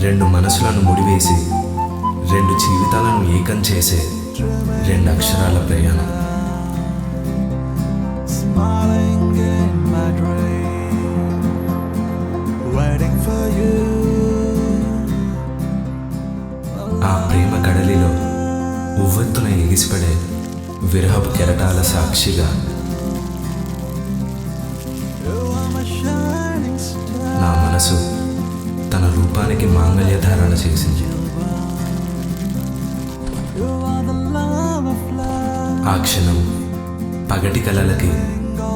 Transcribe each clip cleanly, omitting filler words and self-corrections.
రెండు మనసులను ముడివేసి రెండు జీవితాలను ఏకం చేసే రెండు అక్షరాల ప్రయాణం. Smiling in my dream, waiting for you. ఆ ప్రేమ కడలిలో ఉవ్వెత్తున ఎగిసిపడే విరహపు కెరటాల సాక్షిగా You are my shining star. నా మనసు తన రూపానికి మాంగళ్య ధారణ చేసింది. You are the love of love. ఆ క్షణం పగటి కలలకి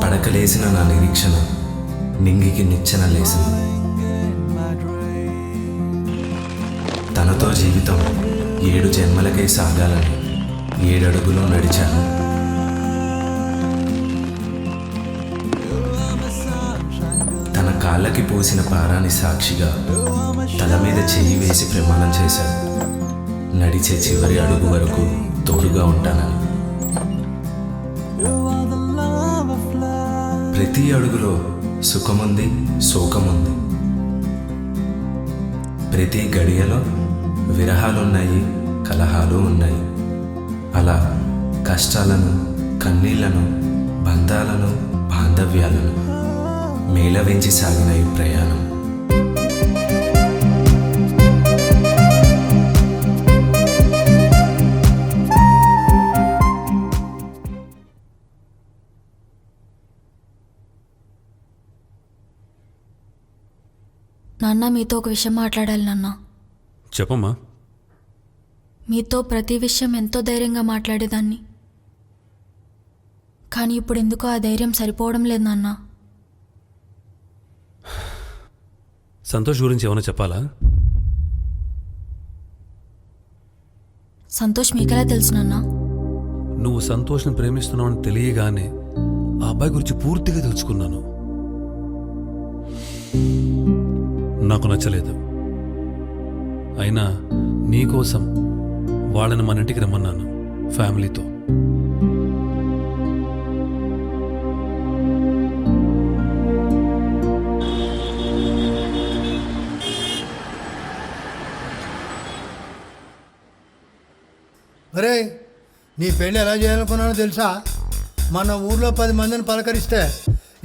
పడకలేసిన నా నిరీక్షణ నింగికి నిచ్చెన లేసింది. In my dream, తనతో జీవితం 7 జన్మలకై సాగాలని 7 అడుగులు నడిచాను. తన కాళ్ళకి పోసిన పారాని సాక్షిగా తల మీద చెయ్యి వేసి ప్రమాణం చేశాను. నడిచే చివరి అడుగు వరకు తోడుగా ఉంటానని. you are the love of love. ప్రతి అడుగులో సుఖముంది, శోకముంది. ప్రతి గడియలో విరహాలున్నాయి, కలహాలు ఉన్నాయి. అలా కష్టాలను, కన్నీళ్లను, బంధాలను, బాంధవ్యాలను మేళవించి సాగిన ఈ ప్రయాణం. నాన్న, మీతో ఒక విషయం మాట్లాడాలి నాన్న. చెప్పమ్మా. మీతో ప్రతి విషయం ఎంతో ధైర్యంగా మాట్లాడేదాన్ని, కానీ ఇప్పుడు ఎందుకో ఆ ధైర్యం సరిపోవడం లేదు నాన్న. సంతోష్ గురించి ఏమైనా చెప్పాలా? సంతోష్ మీకెలా తెలుసు నాన్న? నువ్వు సంతోష్ని ప్రేమిస్తున్నావని తెలియగానే ఆ అబ్బాయి గురించి పూర్తిగా తెలుసుకున్నాను. నాకు నచ్చలేదు. అయినా నీకోసం వాళ్ళని మన ఇంటికి రమ్మన్నాను ఫ్యామిలీతో. అరే, నీ పెళ్ళి ఎలా చేయాలనుకున్నానో తెలుసా? మన ఊర్లో 10 మందిని పలకరిస్తే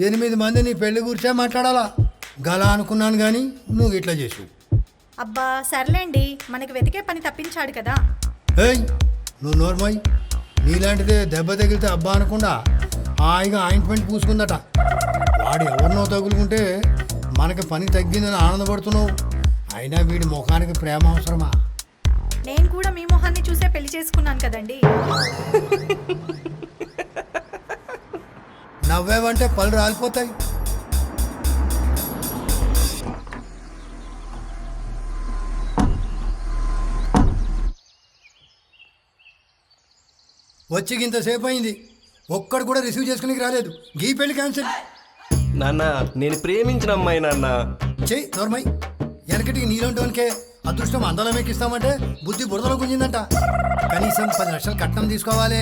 8 మంది నీ పెళ్లి గురించే మాట్లాడాలా. గలా అనుకున్నాను కానీ నువ్వు ఇట్లా చేసావు. అబ్బా సర్లేండి, మనకి వెతికే పని తప్పించాడు కదా. ఏయ్, నువ్వు నోర్మోయ్. నీలాంటిదే దెబ్బ తగిలితే అబ్బా అనకుండా హాయిగా ఆయింట్మెంట్ పూసుకుందట. వాడు ఎవరినో తగులుకుంటే మనకి పని తగ్గిందని ఆనందపడుతున్నావు. అయినా వీడి ముఖానికి ప్రేమ అవసరమా? నేను కూడా మీ మొహాన్ని చూసే పెళ్లి చేసుకున్నాను కదండి. నవ్వేవంటే పళ్ళు రాలిపోతాయి. వచ్చి ఇంతసేపు అయింది, ఒక్కడు కూడా రిసీవ్ చేసుకుని రాలేదు. గీ పెళ్లి క్యాన్సిల్. నాన్న, నేను ప్రేమించిన అమ్మాయి నాన్న. చెయ్యి నోర్మై. వెనకటికి నీలోంటోనికే అదృష్టం అందరం ఎక్కిస్తామంటే బుద్ధి బురదలో గుంజిందంట. కనీసం 10 లక్షలు కట్నం తీసుకోవాలి.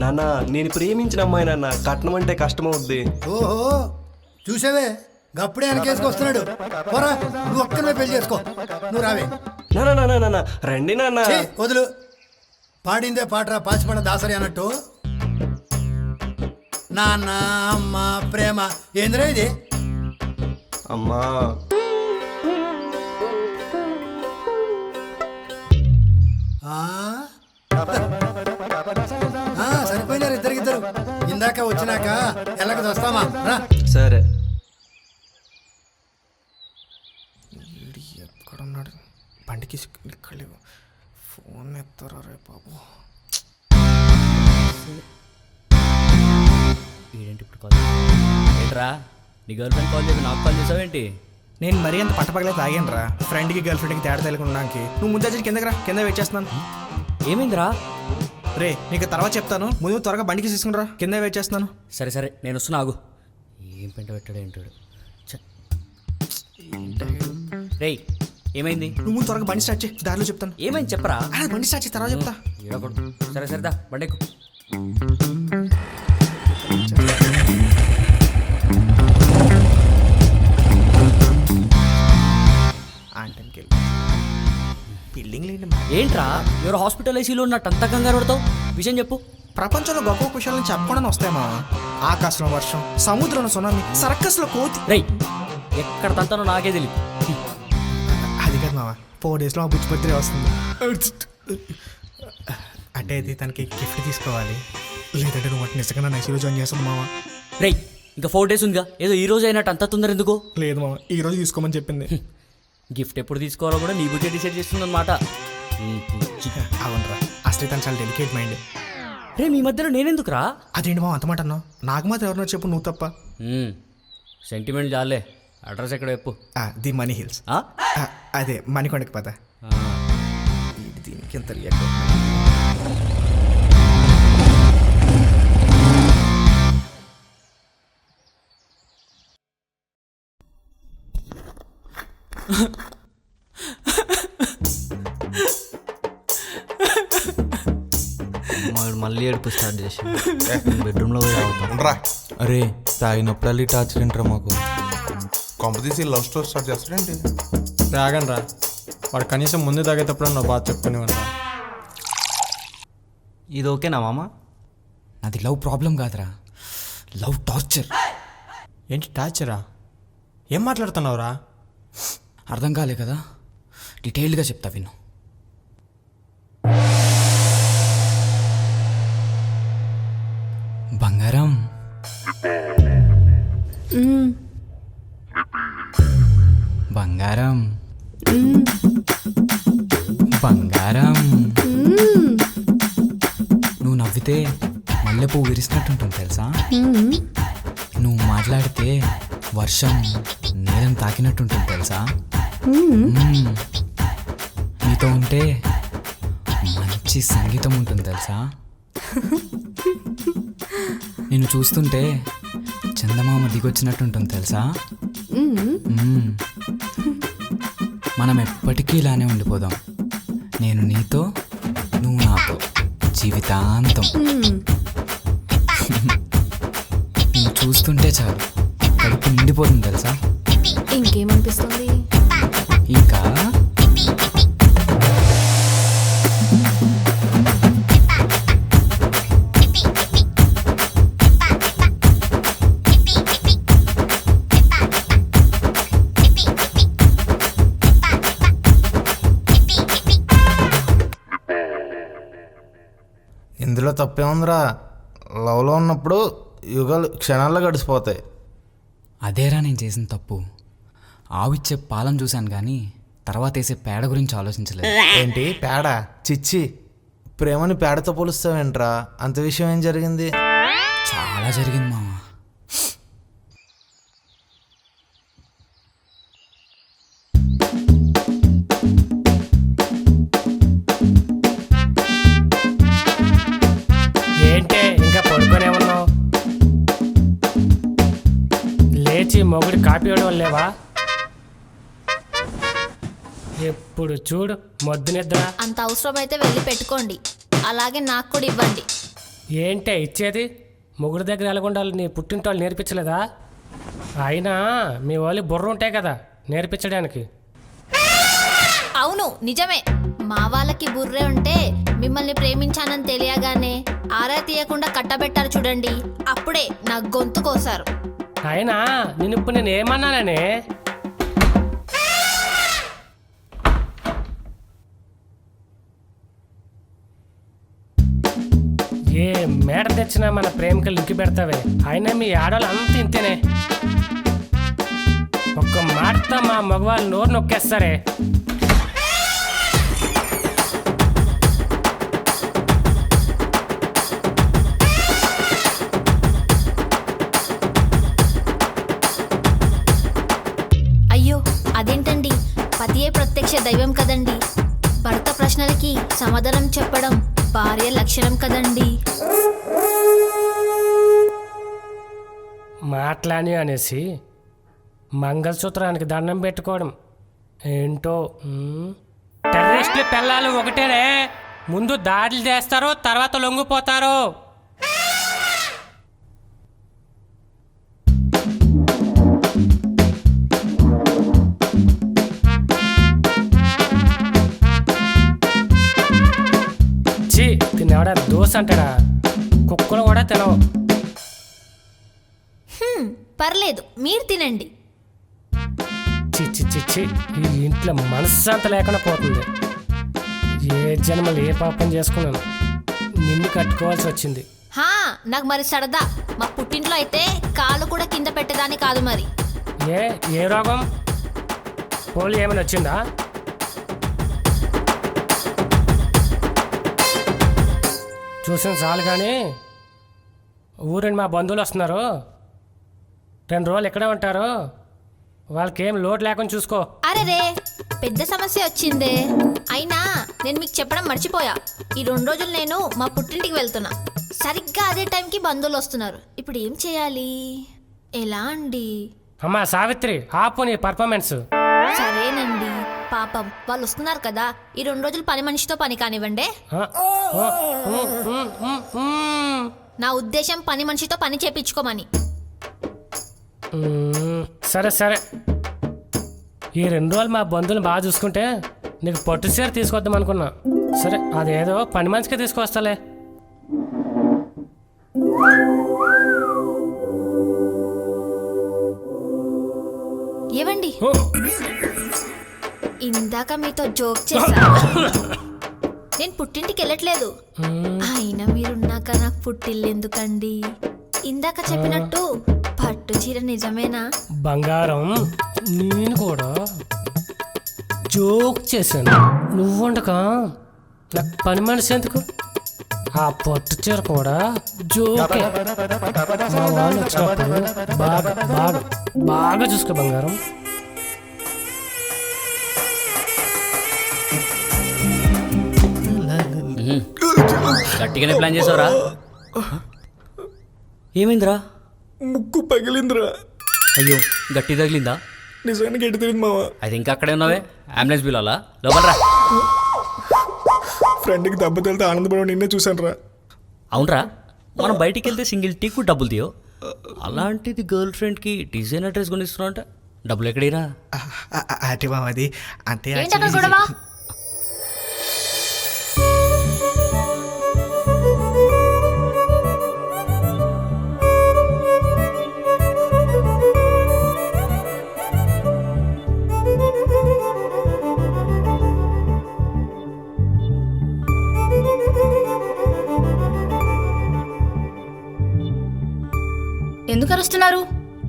నాన్న, నేను ప్రేమించిన అమ్మాయి నాన్న. కట్నం అంటే కష్టమవుద్ది. ఓహో, చూసావే, గప్పుడే వెనకేసుకొస్తున్నాడు. పోరా, నువ్వు ఒక్కనే పెళ్లి చేసుకో. నువ్వు రావే. నాన్న నాన్న నాన్న రండి నాన్న. చెయ్యి వదులు. పాడిందే పాటరా పాచిపడ దాసరి అన్నట్టు. నాన్న, అమ్మ, ప్రేమ ఏందిరా ఇది? అమ్మా, సరిపోయినారు ఇద్దరు. ఇందాక వచ్చినాక ఎల్లక వస్తామా? రా. సరే. ఎక్కడున్నాడు? బండికి ఇక్కడ ఫోన్ ఎత్తారా రే బాబు. ఏంటి ఇప్పుడు కాల్ ఏంట్రా? నీ గర్ల్ ఫ్రెండ్ కాల్ చేసి నాకు కాల్ చేసావేంటి? నేను మరీ అంత పట్టపగలే తాగాను రా. ఫ్రెండ్కి గర్ల్ ఫ్రెండ్కి తేడా తెలియకుండాకి. నువ్వు ముందు వచ్చి కిందకి రా, కింద వెయిట్ చేస్తున్నాను. ఏమైందిరా? రే, నీకు తర్వాత చెప్తాను, ముందు త్వరగా బండికి తీసుకుని రా, కింద వెయిట్ చేస్తున్నాను. సరే సరే, నేను వస్తున్నా, ఆగు. ఏం పెంట పెట్టాడు ఏంటాడు? రేయ్, ఏమైంది? నువ్వు ముందు త్వరగా బండి స్టార్ట్ చేయి, దారిలో చెప్తాను. ఏమైంది చెప్పరా? బండి స్టార్ట్ చేయి, తర్వాత చెప్తా. సరే సరేదా, బండెక్కు. ఇంకెళ్ళి బిల్డింగ్ లేండి మా. ఏంట్రా ఎవరు హాస్పిటల్ ఐసీలో ఉన్నట్టు అంత కంగారు పడతావు? విషయం చెప్పు. ప్రపంచంలో గొప్ప విషయాలను చెప్పకుండా వస్తాయి మా. ఆకాశంలో వర్షం, సముద్రంలో సునామీ, సర్కస్లో కోతి. రేయ్ ఎక్కడ తంతానో నాకే తెలియదు. అది కాదు మావా, 4 daysలో మా బుజ్జి బర్త్డే వస్తుంది. అంటే అది తనకి గిఫ్ట్ తీసుకోవాలి, లేదంటే నువ్వు వాటిని నిజంగా నా ఐసీలో జాయిన్ చేస్తాను మావా. రేయ్ ఇంకా 4 days ఉందిగా, ఏదో ఈ రోజు అయినట్టు అంత తొందర ఎందుకు? లేదు మావా, ఈ రోజు తీసుకోమని చెప్పింది. గిఫ్ట్ ఎప్పుడు తీసుకోవాలో కూడా నీ బుద్ధి డిసైడ్ చేస్తుందన్నమాట. అవునరా, అసలు తను చాలా డెలికేట్ మైండ్. రే మీ మధ్యలో నేనెందుకురా? అదేంటి మావా అంత మాట అన్నావు? నాకు మాత్రం ఎవరినో చెప్పు, నువ్వు తప్ప. సెంటిమెంట్ జాలే. అడ్రస్ ఎక్కడ చెప్పు. The money hills. ఆ? అదే మణికొండకి పద. ఆ. దీనికి ఎంత రియాక్ట్. మళ్ళీ ఏడుపు స్టార్ట్ చేసి బెడ్రూమ్లో పోయి ఆగుతాం. ఉండరా అరే తాగినప్పుడల్లి టార్చర్ ఏంట్రా మాకు? కాంపిటీసి లవ్ స్టోరీ స్టార్ట్ చేస్తాడేంటి? రాగన్ రా, వాడు కనీసం ముందు తాగేటప్పుడు నా బాధ చెప్పుకునేవరా. ఇది ఓకేనా మామ? అది లవ్ ప్రాబ్లం కాదురా, లవ్ టార్చర్. ఏంటి టార్చరా? ఏం మాట్లాడుతున్నావురా? అర్థం కాలే కదా, డీటెయిల్డ్గా చెప్తా విను. బంగారం, బంగారం, బంగారం, నువ్వు నవ్వితే మల్లెపూ విరిసినట్టుంటుంది తెలుసా? నువ్వు మాట్లాడితే వర్షం నేలను తాకినట్టుంటుంది తెలుసా? నీతో ఉంటే మంచి సంగీతం ఉంటుంది తెలుసా? నిన్ను చూస్తుంటే చందమామ దిగొచ్చినట్టుంటుంది తెలుసా? మనం ఎప్పటికీ ఇలానే ఉండిపోదాం, నేను నీతో, నువ్వు నాతో, జీవితాంతం. నిన్ను చూస్తుంటే చాలు కడుపు నిండిపోతుంది తెలుసా? ఇంకేమనిపిస్తుంది? ఇంకా ఇందులో తప్పేముందిరా, లవ్లో ఉన్నప్పుడు యుగాలు క్షణాల్లో గడిచిపోతాయి. అదేరా నేను చేసిన తప్పు. ఆవిచ్చే పాలం చూశాను కానీ తర్వాత వేసే పేడ గురించి ఆలోచించలేదు. ఏంటి పేడ? చిచ్చి, ప్రేమని పేడతో పోలుస్తావేంట్రా? అంత విషయం ఏం జరిగింది? చాలా జరిగింది మామ. ఏంటే ఇంకా పడుకొనే ఉన్నావు? లేచి మొగుడి కాపీ ఇవ్వడం లేవా? ఎప్పుడు చూడు మొద్దు నిద్ర. అంత అవసరమైతే వెళ్ళి పెట్టుకోండి, అలాగే నాకు కూడా ఇవ్వండి. ఏంటే ఇచ్చేది? మొగుడి దగ్గర ఎలాగుండాలి నీ పుట్టింటోళ్ళు నేర్పించలేదా? అయినా మీ వాళ్ళు బుర్ర ఉంటాయి కదా నేర్పించడానికి. అవును నిజమే, మా వాళ్ళకి బుర్రే ఉంటే మిమ్మల్ని ప్రేమించానని తెలియగానే ఆరా తీయకుండా కట్టబెట్టారు చూడండి, అప్పుడే నా గొంతు కోసారు. అయినా నేను ఇప్పుడు నేను ఏమన్నాననే? ఏ మేడ తెచ్చినా మన ప్రేమికలు లింకి పెడతావే. అయినా మీ ఆడవాళ్ళు అంత ఇంతేనే, ఒక్క మాటతో మా మగవాళ్ళు నోరు నొక్కేస్తారే. అయ్యో అదేంటండి, పతియే ప్రత్యక్ష దైవం కదండి. భర్త ప్రశ్నలకి సమాధానం చెప్పడం భార్య లక్షణం కదండి. మాట్లాని అనేసి మంగళసూత్రానికి దండం పెట్టుకోవడం ఏంటో. టెర్రరిస్టులు పిల్లలు ఒకటేనే, ముందు దాడులు చేస్తారు తర్వాత లొంగిపోతారు. ఈడెవడా దోశ అంటాడా? కుక్కలు కూడా తినవు. పర్లేదు, మీరు తినండి. చిచ్చి చిచ్చి, ఈ ఇంట్లో మనశ్శాంతి లేకుండా పోతుంది. ఏ జన్మలు ఏ పాపం చేసుకున్నాను, నిన్ను కట్టుకోవాల్సి వచ్చింది. హా, నాకు మరి సరదా. మా పుట్టింట్లో అయితే కాళ్ళు కూడా కింద పెట్టేదాన్ని కాదు మరి. ఏ రోగం? పోలి ఏమైనా వచ్చిందా? చూసిన చాలు కానీ ఊరండి మా బంధువులు వస్తున్నారు. 2 రోజులు ఇక్కడే ఉంటారు. వాళ్ళకి ఏం లోటు లేకుండా చూసుకో. అరే రే, పెద్ద సమస్య వచ్చిందే. అయినా నేను మీకు చెప్పడం మర్చిపోయా. ఈ 2 రోజులు నేను మా పుట్టింటికి వెళ్తున్నా. సరిగ్గా అదే టైంకి బంధువులు వస్తున్నారు. ఇప్పుడు ఏం చేయాలి? ఎలా అండి? అమ్మా సావిత్రి, ఆపు నీ పర్ఫార్మెన్స్. సరేనండి, పాపం వాళ్ళు వస్తున్నారు కదా. ఈ 2 రోజులు పని మనిషితో పని కానివ్వండి. నా ఉద్దేశం పని మనిషితో పని చేపించుకోమని. సరే సరే, ఈ 2 రోజులు మా బంధువులు బాగా చూసుకుంటే నీకు పట్టు చీర తీసుకొద్దాం అనుకున్నా. సరే, అదేదో పని మనిషికే తీసుకొస్తాలే. ఏవండి, ఇందాక మీతో జోక్ చేశా. నేను పుట్టింటికి వెళ్ళట్లేదు. అయినా మీరున్నాక నాకు పుట్టిల్లు ఎందుకండి? ఇందాక చెప్పినట్టు పట్టు చీర నిజమేనా? బంగారం, నేను కూడా జోక్ చేశాను. నువ్వు ఉండక నాకు పని మనిషి ఎందుకు? ఆ పట్టు చీర కూడా జోకే. మా వాళ్ళు వచ్చినప్పుడు బాగా బాగా బాగా చూసుకో బంగారం. గట్టిగానే ప్లాన్ చేసావురా? ఏమైందిరా? ముక్కు పగిలిందిరా. అయ్యో, గట్టి తగిలిందా? నిజానికి గట్టి తగిలింది మావా. అయితే ఇంకా అక్కడే ఉన్నావే? అంబులెన్స్ పిలవాలా? లోపలరా. ఫ్రెండ్కి దెబ్బ తగిలితే ఆనందపడడం నిన్నే చూశాను రా. అవునరా, మనం బయటికి వెళ్తే సింగిల్ టీకు డబ్బులు తీయో, అలాంటిది గర్ల్ ఫ్రెండ్కి డిజైనర్ డ్రెస్ కొనిస్తున్నావు అంటే డబ్బులు ఎక్కడేరా? అంటే మామ అది అంటే ఏంటక్కడ గొడవ? ఎందుకు అరుస్తున్నారు?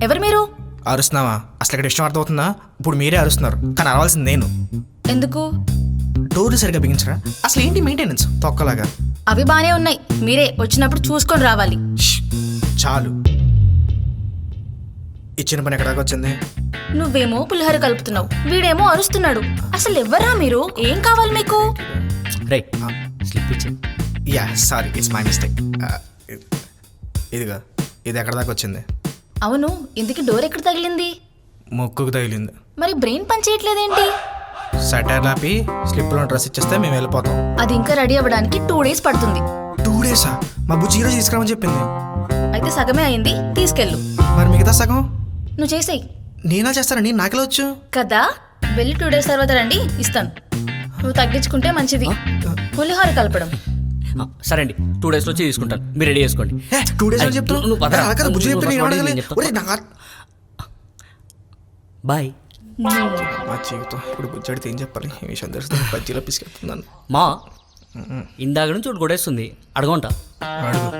ఎవరు మీరు? అరుస్తున్నావా? అసలు ఇక్కడ ఇష్టం అర్థమవుతుందా? ఇప్పుడు మీరే అరుస్తున్నారు, కానీ అరవాల్సింది నేను. ఎందుకు? డోర్లు సరిగ్గా బిగించరా? అసలు ఏంటి మెయింటెనెన్స్ తొక్కలాగా? అవి బానే ఉన్నాయి, మీరే వచ్చినప్పుడు చూసుకొని రావాలి. చాలు, ఇచ్చిన పని ఎక్కడికి వచ్చింది? నువ్వేమో పులిహోర కలుపుతున్నావు, వీడేమో అరుస్తున్నాడు. అసలు ఎవరా మీరు? ఏం కావాలి మీకు? రే, స్లిప్ ఇచ్చి. Yeah sorry, it's my mistake. ఇదిగా, ఇది ఎక్కడ దాకా వచ్చింది? అవును, ఇందుకు డోర్ ఎక్కడ తగిలింది? ముక్కుకు తగిలింది. మరి బ్రెయిన్ పని చేయట్లేదేంటి? సటైర్ లాపి స్లిప్లో డ్రెస్ ఇచ్చేస్తే మేము వెళ్ళిపోతాం. అది ఇంకా రెడీ అవ్వడానికి 2 days పడుతుంది. 2 days? మా బుజ్జి ఈరోజు తీసుకురామని చెప్పింది. అయితే సగమే అయింది, తీసుకెళ్ళు. మరి మిగతా సగం నువ్వు చేసేయి. నేనా చేస్తానండి, నాకెలా వచ్చు కదా? వెళ్ళి 2 days తర్వాత రండి, ఇస్తాను. నువ్వు తగ్గించుకుంటే మంచిది. పులిహోర కలపడం. సరే అండి, 2 days వచ్చి తీసుకుంటాను, మీరు రెడీ చేసుకోండి. 2 days అని చెప్తున్నావు. నువ్వు పదరా. బాయ్. మా జీవితం ఇప్పుడు బుజ్జడితే ఏం చెప్పాలి? ఈ విషయం తెలిస్తే బజ్జీలో పిసికెళ్తున్నాను. మా ఇందాక నుంచి ఒకటి కొడేస్తుంది, అడగంటా. అడుగు.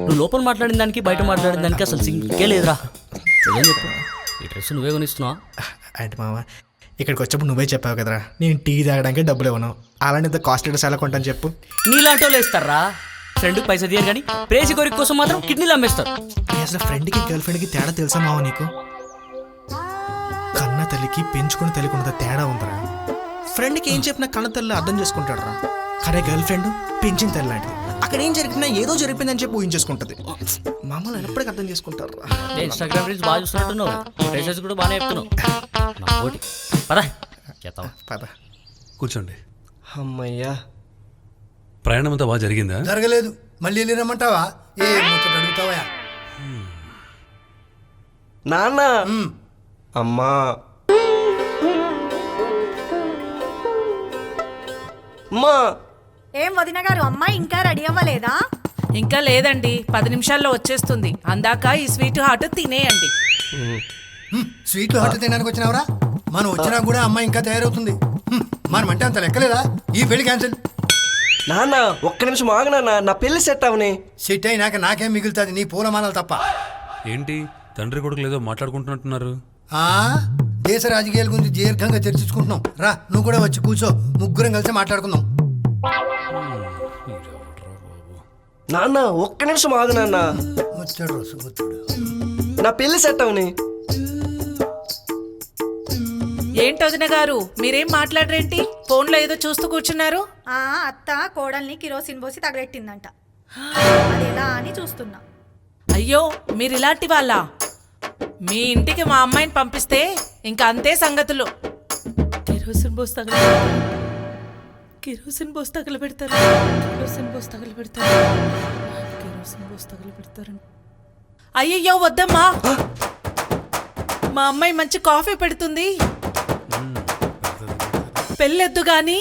నువ్వు లోపల మాట్లాడిన దానికి బయట మాట్లాడిన దానికి అసలు సింకే లేదురా. ఏం చెప్పు, ఈ డ్రెస్ నువ్వే కొనిస్తున్నావా? అంటే మామ, ఇక్కడికి వచ్చేప్పుడు నువ్వే చెప్పావు కదరా, నేను టీ తాగడానికి డబ్బులు ఇవ్వను, అలాంటి కాస్ట్లీ డ్రెస్ ఎలా కొంటాను చెప్పు? నీలాంటి వాళ్ళు వేస్తారా? ఫ్రెండ్కి పైసా తీయరు కానీ ప్రేసి కోరిక కోసం మాత్రం కిడ్నీలు అమ్మేస్తారు. అసలు ఫ్రెండ్కి గర్ల్ ఫ్రెండ్కి తేడా తెలుసా మావ నీకు? కన్న తల్లికి పెంచుకుని తల్లికి ఉన్నంత తేడా ఉందిరా. ఫ్రెండ్కి ఏం చెప్పినా కన్న తల్లి అర్థం చేసుకుంటాడు రా, కానీ గర్ల్ ఫ్రెండ్ పెంచిన తల్లి లాంటిది. అక్కడ ఏం జరిగినా ఏదో జరిపిందని చెప్పి ఊహించేసుకుంటుంది. మామూలు ఎప్పటికీ అర్థం చేసుకుంటారు రా. ఇన్స్టాగ్రామ్ రీల్స్ బాగా చూస్తున్నట్టున్నావు, డ్రెస్సెస్ కూడా బాగానే చెప్తున్నావు. ఒకటి పదా చేస్తావా? పద కూర్చోండి. అమ్మయ్యా, ప్రయాణం అంతా బాగా జరిగిందా? జరగలేదు. మళ్ళీ వెళ్ళి రమ్మంటావా? ఏ ముచ్చట అడుగుతావా? నాన్న, అమ్మా, అమ్మా, ఏం వదిన గారు, అమ్మాయి ఇంకా రెడీ అవ్వలేదా? ఇంకా లేదండి, 10 నిమిషాల్లో వచ్చేస్తుంది. అందాక ఈ స్వీట్ హాట్ తినేయండి. స్వీట్ హాట్ తినడానికి వచ్చినావరా? మనం వచ్చినా కూడా అమ్మాయి ఇంకా తయారవుతుంది. మనం అంటే అంత లెక్కలేదా? ఈ పెళ్లి క్యాన్సిల్. నాన్న ఒక్క నిమిషం ఆగు నాన్న, నా పెళ్లి సెట్ అవని. సెట్ అయినాక నాకేం మిగులుతుంది? నీ పూలమాలలు తప్ప. ఏంటి తండ్రి కొడుకులు ఏదో మాట్లాడుకుంటున్నట్టున్నారు? దేశ రాజకీయాల గురించి దీర్ఘంగా చర్చించుకుంటున్నాం. రా, నువ్వు కూడా వచ్చి కూర్చో, ముగ్గురం కలిసి మాట్లాడుకుందాం. నాన్న ఒక్క నిమిషం ఆగు నాన్న, వచ్చాడు సుబుద్ధుడు. నా పెళ్లి సెట్ అవని. ఏంటి వదిన గారు, మీరేం మాట్లాడరేంటి? ఫోన్లో ఏదో చూస్తూ కూర్చున్నారు. అత్త కోడల్ని కిరోసిన్ పోసి తగలెట్టిందంట, అదేలా అని చూస్తున్నా. అయ్యో, మీరు ఇలాంటి వాళ్ళ? మీ ఇంటికి మా అమ్మాయిని పంపిస్తే ఇంకా అంతే సంగతులు. కిరోసిన్ పోసి తగలబెడతారు, కిరోసిన్ పోసి తగలబెడతారు, కిరోసిన్ పోసి తగలబెడతారు, కిరోసిన్ పోసి తగలబెడతారు. అయ్యయ్యో వద్దమ్మా, మా అమ్మాయి మంచి కాఫీ పెడుతుంది, పెళ్ళెద్దు గాని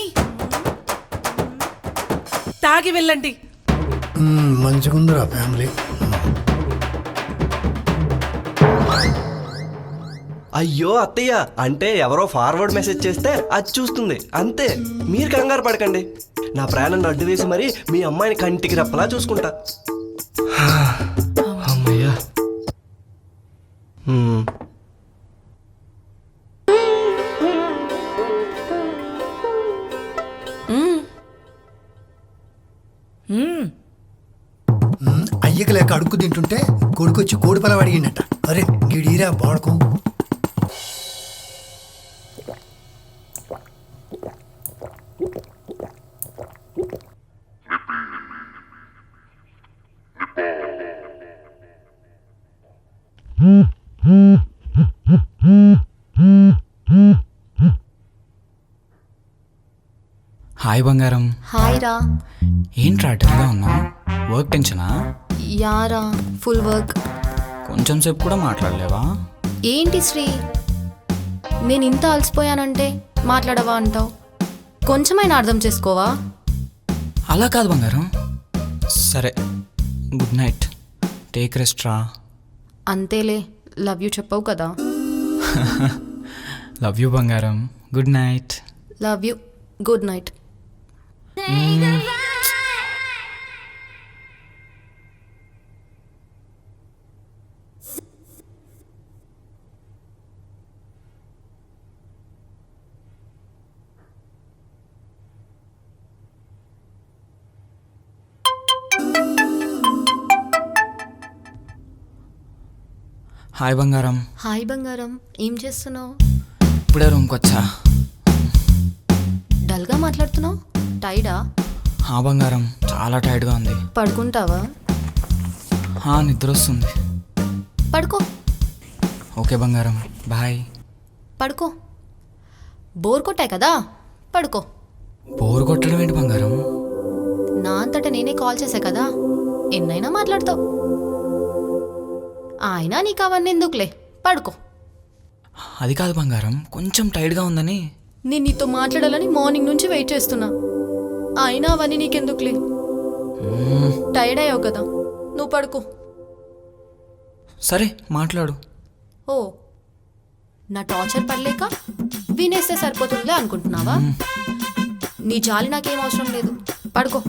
తాగి వెళ్ళండి. మంచిగుందిరా ఫ్యామిలీ. అయ్యో అత్తయ్య, అంటే ఎవరో ఫార్వర్డ్ మెసేజ్ చేస్తే అది చూస్తుంది అంతే. మీరు కంగారు పడకండి, నా ప్రాణాన్ని అడ్డు వేసి మరి మీ అమ్మాయిని కంటికి రెప్పలా చూసుకుంటా. అమ్మయ్యా. అయ్యకి లేక అడుక్కు తింటుంటే కొడుకొచ్చి కోడి పొలం అడిగిండట. అరే గిడీరా బాడుకో. హాయ్ బంగారం. హాయ్ రా. ఏంట్రా అటెంగా ఉన్నా? వర్క్ టెన్షనా? యారా, ఫుల్ వర్క్. కొంచెం సేపు కూడా మాట్లాడలేవా? ఏంటి శ్రీ, నేను ఇంత అలసిపోయానంటే మాట్లాడవా అంటావు? కొంచెమైనా అర్థం చేసుకోవా? అలా కాదు బంగారం. సరే, గుడ్ నైట్, టేక్ రెస్ట్ రా. అంతేలే, లవ్ యూ చెప్పవు కదా. లవ్ యూ బంగారం, good night. Love you, good night. Hi బంగారం. హాయ్ బంగారం, ఏం చేస్తున్నావు? ఇప్పుడే రూమ్కి వచ్చా. డల్గా మాట్లాడుతున్నావు, టైడా? బంగారం, చాలా టైర్డ్గా ఉంది. పడుకుంటావా? నిద్ర వస్తుంది. పడుకో. ఓకే బంగారం, బాయ్. పడుకో. బోర్ కొట్టాయి కదా, పడుకో. బోర్ కొట్టడం ఏంటి బంగారం? నా అంతటా నేనే కాల్ చేశా కదా, ఎన్నైనా మాట్లాడతావు. అయినా నీకు అవన్నీ ఎందుకులే, పడుకో. అది కాదు బంగారం, కొంచెం టైర్డ్గా ఉందని. నేను నీతో మాట్లాడాలని మార్నింగ్ నుంచి వెయిట్ చేస్తున్నా, అయినా అవన్నీ నీకెందుకులే. టైర్డ్ అయ్యావు కదా, నువ్వు పడుకో. సరే మాట్లాడు. ఓ, నా టార్చర్ పడలేక వినేస్తే సరిపోతుందిలే అనుకుంటున్నావా? నీ జాలి నాకేం అవసరం లేదు, పడుకో.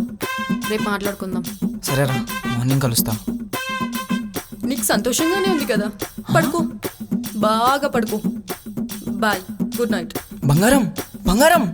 రేపు మాట్లాడుకుందాం. సరేరా, మార్నింగ్ కలుస్తా. నీకు సంతోషంగానే ఉంది కదా, పడుకో, బాగా పడుకో. Bye, good night. బంగారం, బంగారం.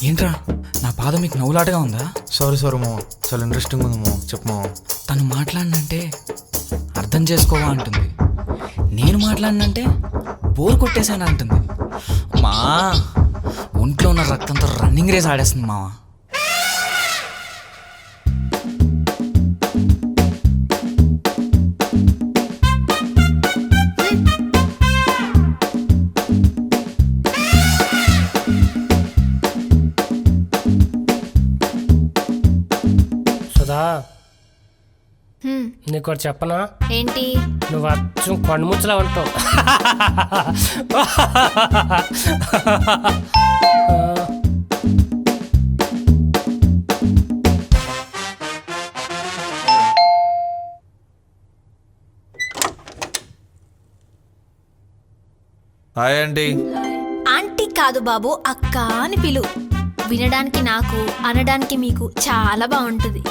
ఏంట్రా నా బాధ మీకు నవ్వులాటగా ఉందా? సారీ సారీ మో, చాలా ఇంట్రెస్టింగ్ ఉంది మో, చెప్పమో. తను మాట్లాడినంటే అర్థం చేసుకోవా అంటుంది, నేను మాట్లాడినంటే బోర్ కొట్టేశాను అంటుంది. మా ఒంట్లో ఉన్న రక్తంతో రన్నింగ్ రేస్ ఆడేస్తుంది మావా. సుధా, నీకు ఒకటి చెప్పనా? ఏంటి? నువ్వు అచ్చం కಣ್ముచ్చలా ఉంటావు. Hi aunty. ఆంటీ కాదు బాబు, అక్క అని పిలు. వినడానికి నాకు, అనడానికి మీకు చాలా బాగుంటుంది.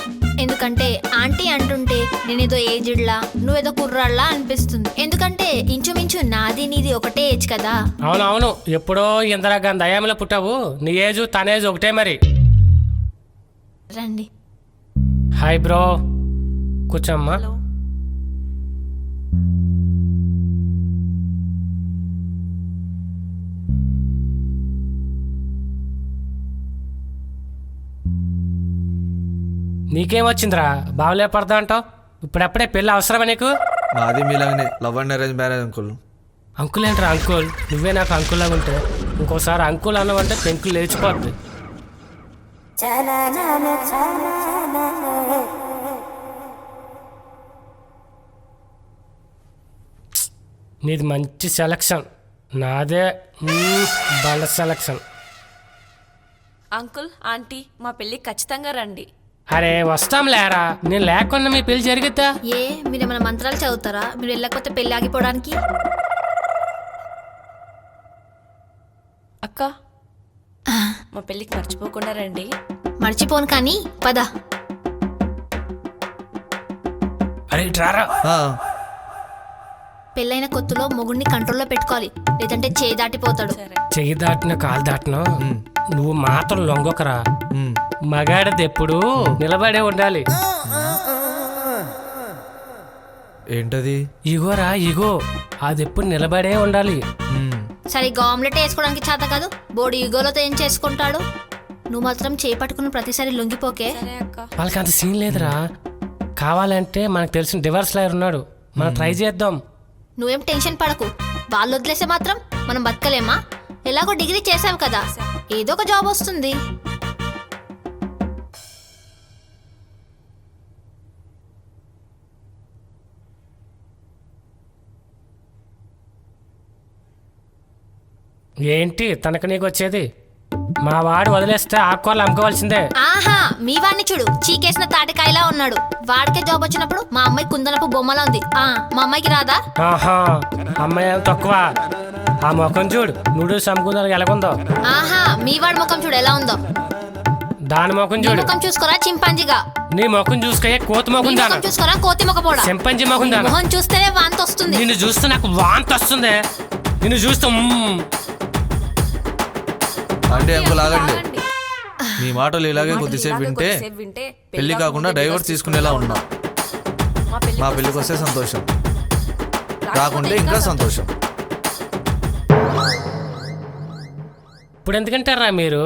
ఎందుకంటే ఆంటీ అంటుంటే నేనేదో ఏజ్డ్లా, నువ్వేదో కుర్రాళ్ళలా అనిపిస్తుంది. ఎందుకంటే ఇంచుమించు నాది నీది ఒకటే ఏజ్ కదా. అవునవును, ఎప్పుడో ఇందిరాగాంధీ దయామిలో పుట్టావు. నీ ఏజ్ తన ఏజ్ ఒకటే మరి. రండి. హాయ్ బ్రో, కూర్చోమ్మా. నీకేమొచ్చిందిరా బావలే పడతా అంటావు? ఇప్పుడప్పుడే పెళ్ళి అవసరమా నీకు? నాది మీలాగనే love and arrange marriage uncle. Uncle ఏంట్రా అంకుల్? నువ్వే నాకు అంకుల్ లాగా ఉంటే ఇంకోసారి అంకుల్ అన్నవంటే పెంకులు లేచిపోద్ది. నీది మంచి సెలక్షన్, నాదే బండ సెలక్షన్. అంకుల్ ఆంటీ మా పెళ్ళికి ఖచ్చితంగా రండి. అరే వస్తాం లేరా, నేను లేకుండా మీ పెళ్లి జరిగిద్దా? ఏ మీరేమైనా మంత్రాలు చదువుతారా? మీరు వెళ్ళకపోతే పెళ్ళి ఆగిపోవడానికి? అక్క మా పెళ్ళికి మర్చిపోకుండా రండి. మర్చిపోను కానీ పద. అరే రారా. పెళ్ళైన కొత్తలో మొగుడిని కంట్రోల్లో పెట్టుకోవాలి, లేదంటే చేయి దాటిపోతాడు. చెయ్యి దాటిన కాలు దాటిన నువ్వు మాత్రం లొంగొకరా. మగాడిది ఎప్పుడు నిలబడే ఉండాలి. ఏంటది? ఇగోరా ఇగో, అది ఎప్పుడు నిలబడే ఉండాలి. సరిగ్గా ఆమ్లెట్ వేసుకోవడానికి చేత కాదు, బోడి ఈగోలతో ఏం చేసుకుంటాడు? నువ్వు మాత్రం చేయి పట్టుకున్న ప్రతిసారి లొంగిపోకే. వాళ్ళకి అంత సీన్ లేదురా. కావాలంటే మనకు తెలిసిన డివర్స్ లాయర్ ఉన్నాడు, మనం ట్రై చేద్దాం. నువ్వేం టెన్షన్ పడకు, వాళ్ళు వదిలేసే మాత్రం మనం బతకలేమా? ఎలాగో డిగ్రీ చేసావు కదా, ఏదో ఒక జాబ్ వస్తుంది. ఏంటి తనకు నీకు వచ్చేది? మా వాడు వదిలేస్తే ఆకుకూరలు అమ్ముకోవాల్సిందే. ఆహా, మీ వాడిని చూడు, చీకేసిన తాటికాయలా ఉన్నాడు. వాడికే జాబ్ వచ్చినప్పుడు మా అమ్మాయి కుందనపు బొమ్మలా ఉంది. మా అమ్మాయికి రాదా? ఆహా, అమ్మాయి ఏం తక్కువ. ఆ ముఖం చూడు, నూడిల్స్ అమ్ముకుందానికి ఎలాగుందో. ఆహా, మీ వాడి ముఖం చూడు ఎలా ఉందో. దాని ముఖం చూడు. ముఖం చూసుకోరా చింపాంజిగా. నీ ముఖం చూసుకో కోతి ముఖం దాని. చూసుకోరా కోతి ముఖం పోడా. చింపాంజీ ముఖం దాని. ముఖం చూస్తేనే వాంతి వస్తుంది. నిన్ను చూస్తే నాకు వాంతి వస్తుంది. నిన్ను చూస్తే అంటే అంకుల్ ఆగండి. మీ మాటలు ఇలాగే కొద్దిసేపు వింటే పెళ్లి కాకుండా డైవర్స్ తీసుకునేలా ఉన్నాం. మా పెళ్ళికి వస్తే సంతోషం, రాకుంటే ఇంకా సంతోషం. ఇప్పుడు ఎందుకంటారా మీరు?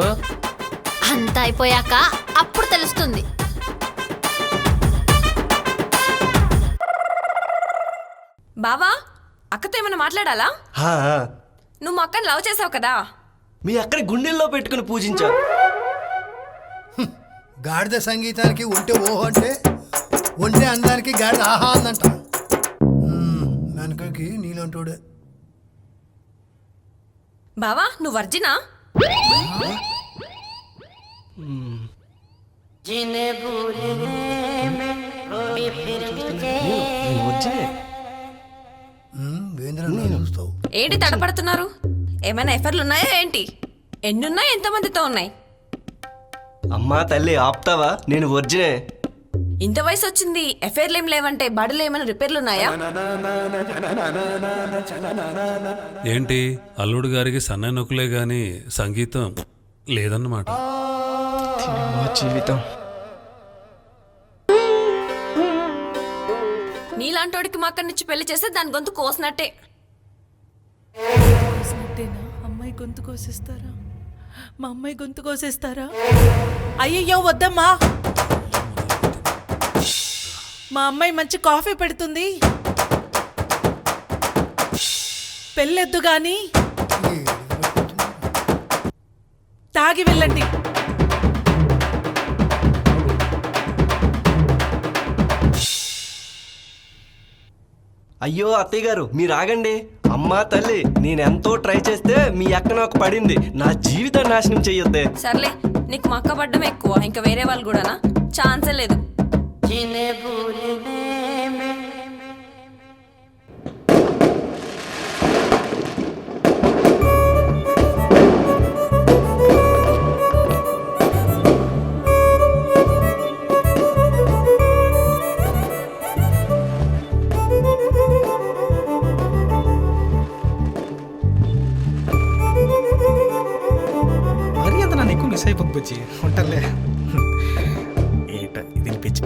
అంతా అయిపోయాక అప్పుడు తెలుస్తుంది. బావా అక్కతో ఏమైనా మాట్లాడాలా? నువ్వు మా అక్కని లవ్ చేసావు కదా, మీ అక్కని గుండెల్లో పెట్టుకుని పూజించా. గాడిద సంగీతానికి ఒంటే ఓహో అంటే, ఒంటే అందానికి గాడిద ఆహా అందంట. వెనకకి నీలంటోడే. బావా నువ్వు వర్జినా? ఏంటి తడపడుతున్నారు? ఏమైనా ఎఫర్లు ఉన్నాయా ఏంటి? ఎన్నున్నాయి? ఎంతమందితో ఉన్నాయి? అమ్మా తల్లి ఆప్తావా, నేను వర్జినే. ఇంత వయసు వచ్చింది, ఎఫ్ఐఆర్లు ఏం లేవంటే బడులు ఏమైనా రిపేర్లు ఉన్నాయా? ఏంటి అల్లుడు గారికి సన్న నొక్కులే గాని సంగీతం లేదన్నమాట. జీవితం నీలాంటోడికి మా అక్కడి నుంచి పెళ్లి చేస్తే దాని గొంతు కోసినట్టే. కోసినట్టేనా? అమ్మాయి గొంతు కోసేస్తారా? మా అమ్మాయి గొంతు కోసేస్తారా? అయ్యయ్యో వద్దమ్మా, మా అమ్మాయి మంచి కాఫీ పెడుతుంది, పెళ్ళెద్దు గాని తాగి వెళ్ళండి. అయ్యో అత్తయ్య గారు మీరు ఆగండి. అమ్మా తల్లి, నేనెంతో ట్రై చేస్తే మీ అక్క నాకు పడింది. నా జీవితం నాశనం చెయ్యొద్దే. సర్లే, నీకు మా అక్క పడ్డం ఎక్కువ, ఇంకా వేరే వాళ్ళు కూడానా? ఛాన్సే లేదు. మరీ అంత నన్ను ఎక్కువ మిస్ అయిపోద్ది బుజ్జి. ఉంటాలే. ఇది పిచ్చి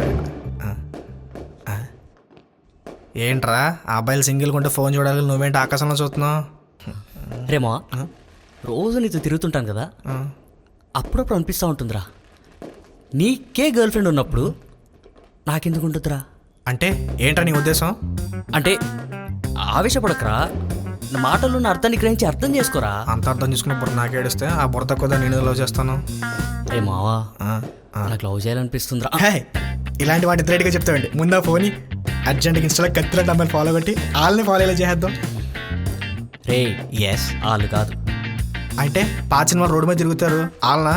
ఏంట్రా ఆ అబ్బాయిలు సింగిల్ కొంటే ఫోన్ చూడాలి, నువ్వేంటి ఆకాశంలో చూస్తున్నావు? రేమా రోజు నీతో తిరుగుతుంటాను కదా, అప్పుడప్పుడు అనిపిస్తూ ఉంటుందిరా, నీకే గర్ల్ ఫ్రెండ్ ఉన్నప్పుడు నాకెందుకు ఉంటుందిరా? అంటే ఏంట్రా నీ ఉద్దేశం? అంటే ఆవేశపడకరా, నా మాటల్లో నా అర్థాన్ని గ్రహించి అర్థం చేసుకోరా. అంత అర్థం చేసుకున్న బుర్ర నాకే ఏడిస్తే ఆ బుర్ర తక్కువ నేను లవ్ చేస్తాను. రే మావా, నాకు లవ్ చేయాలనిపిస్తుందిరా. ఇలాంటి వాటి ఇద్దరేట్గా చెప్తావండి. ముందా ఫోన్ అర్జెంట్గా ఇన్స్టాలో కత్తిలాంటి అమ్మాయిని ఫాలో పెట్టి వాళ్ళని ఫాలో ఎలా చేద్దాం? రే ఎస్ వాళ్ళు కాదు. అంటే పాత సినిమా రోడ్డు మీద తిరుగుతారు వాళ్ళనా?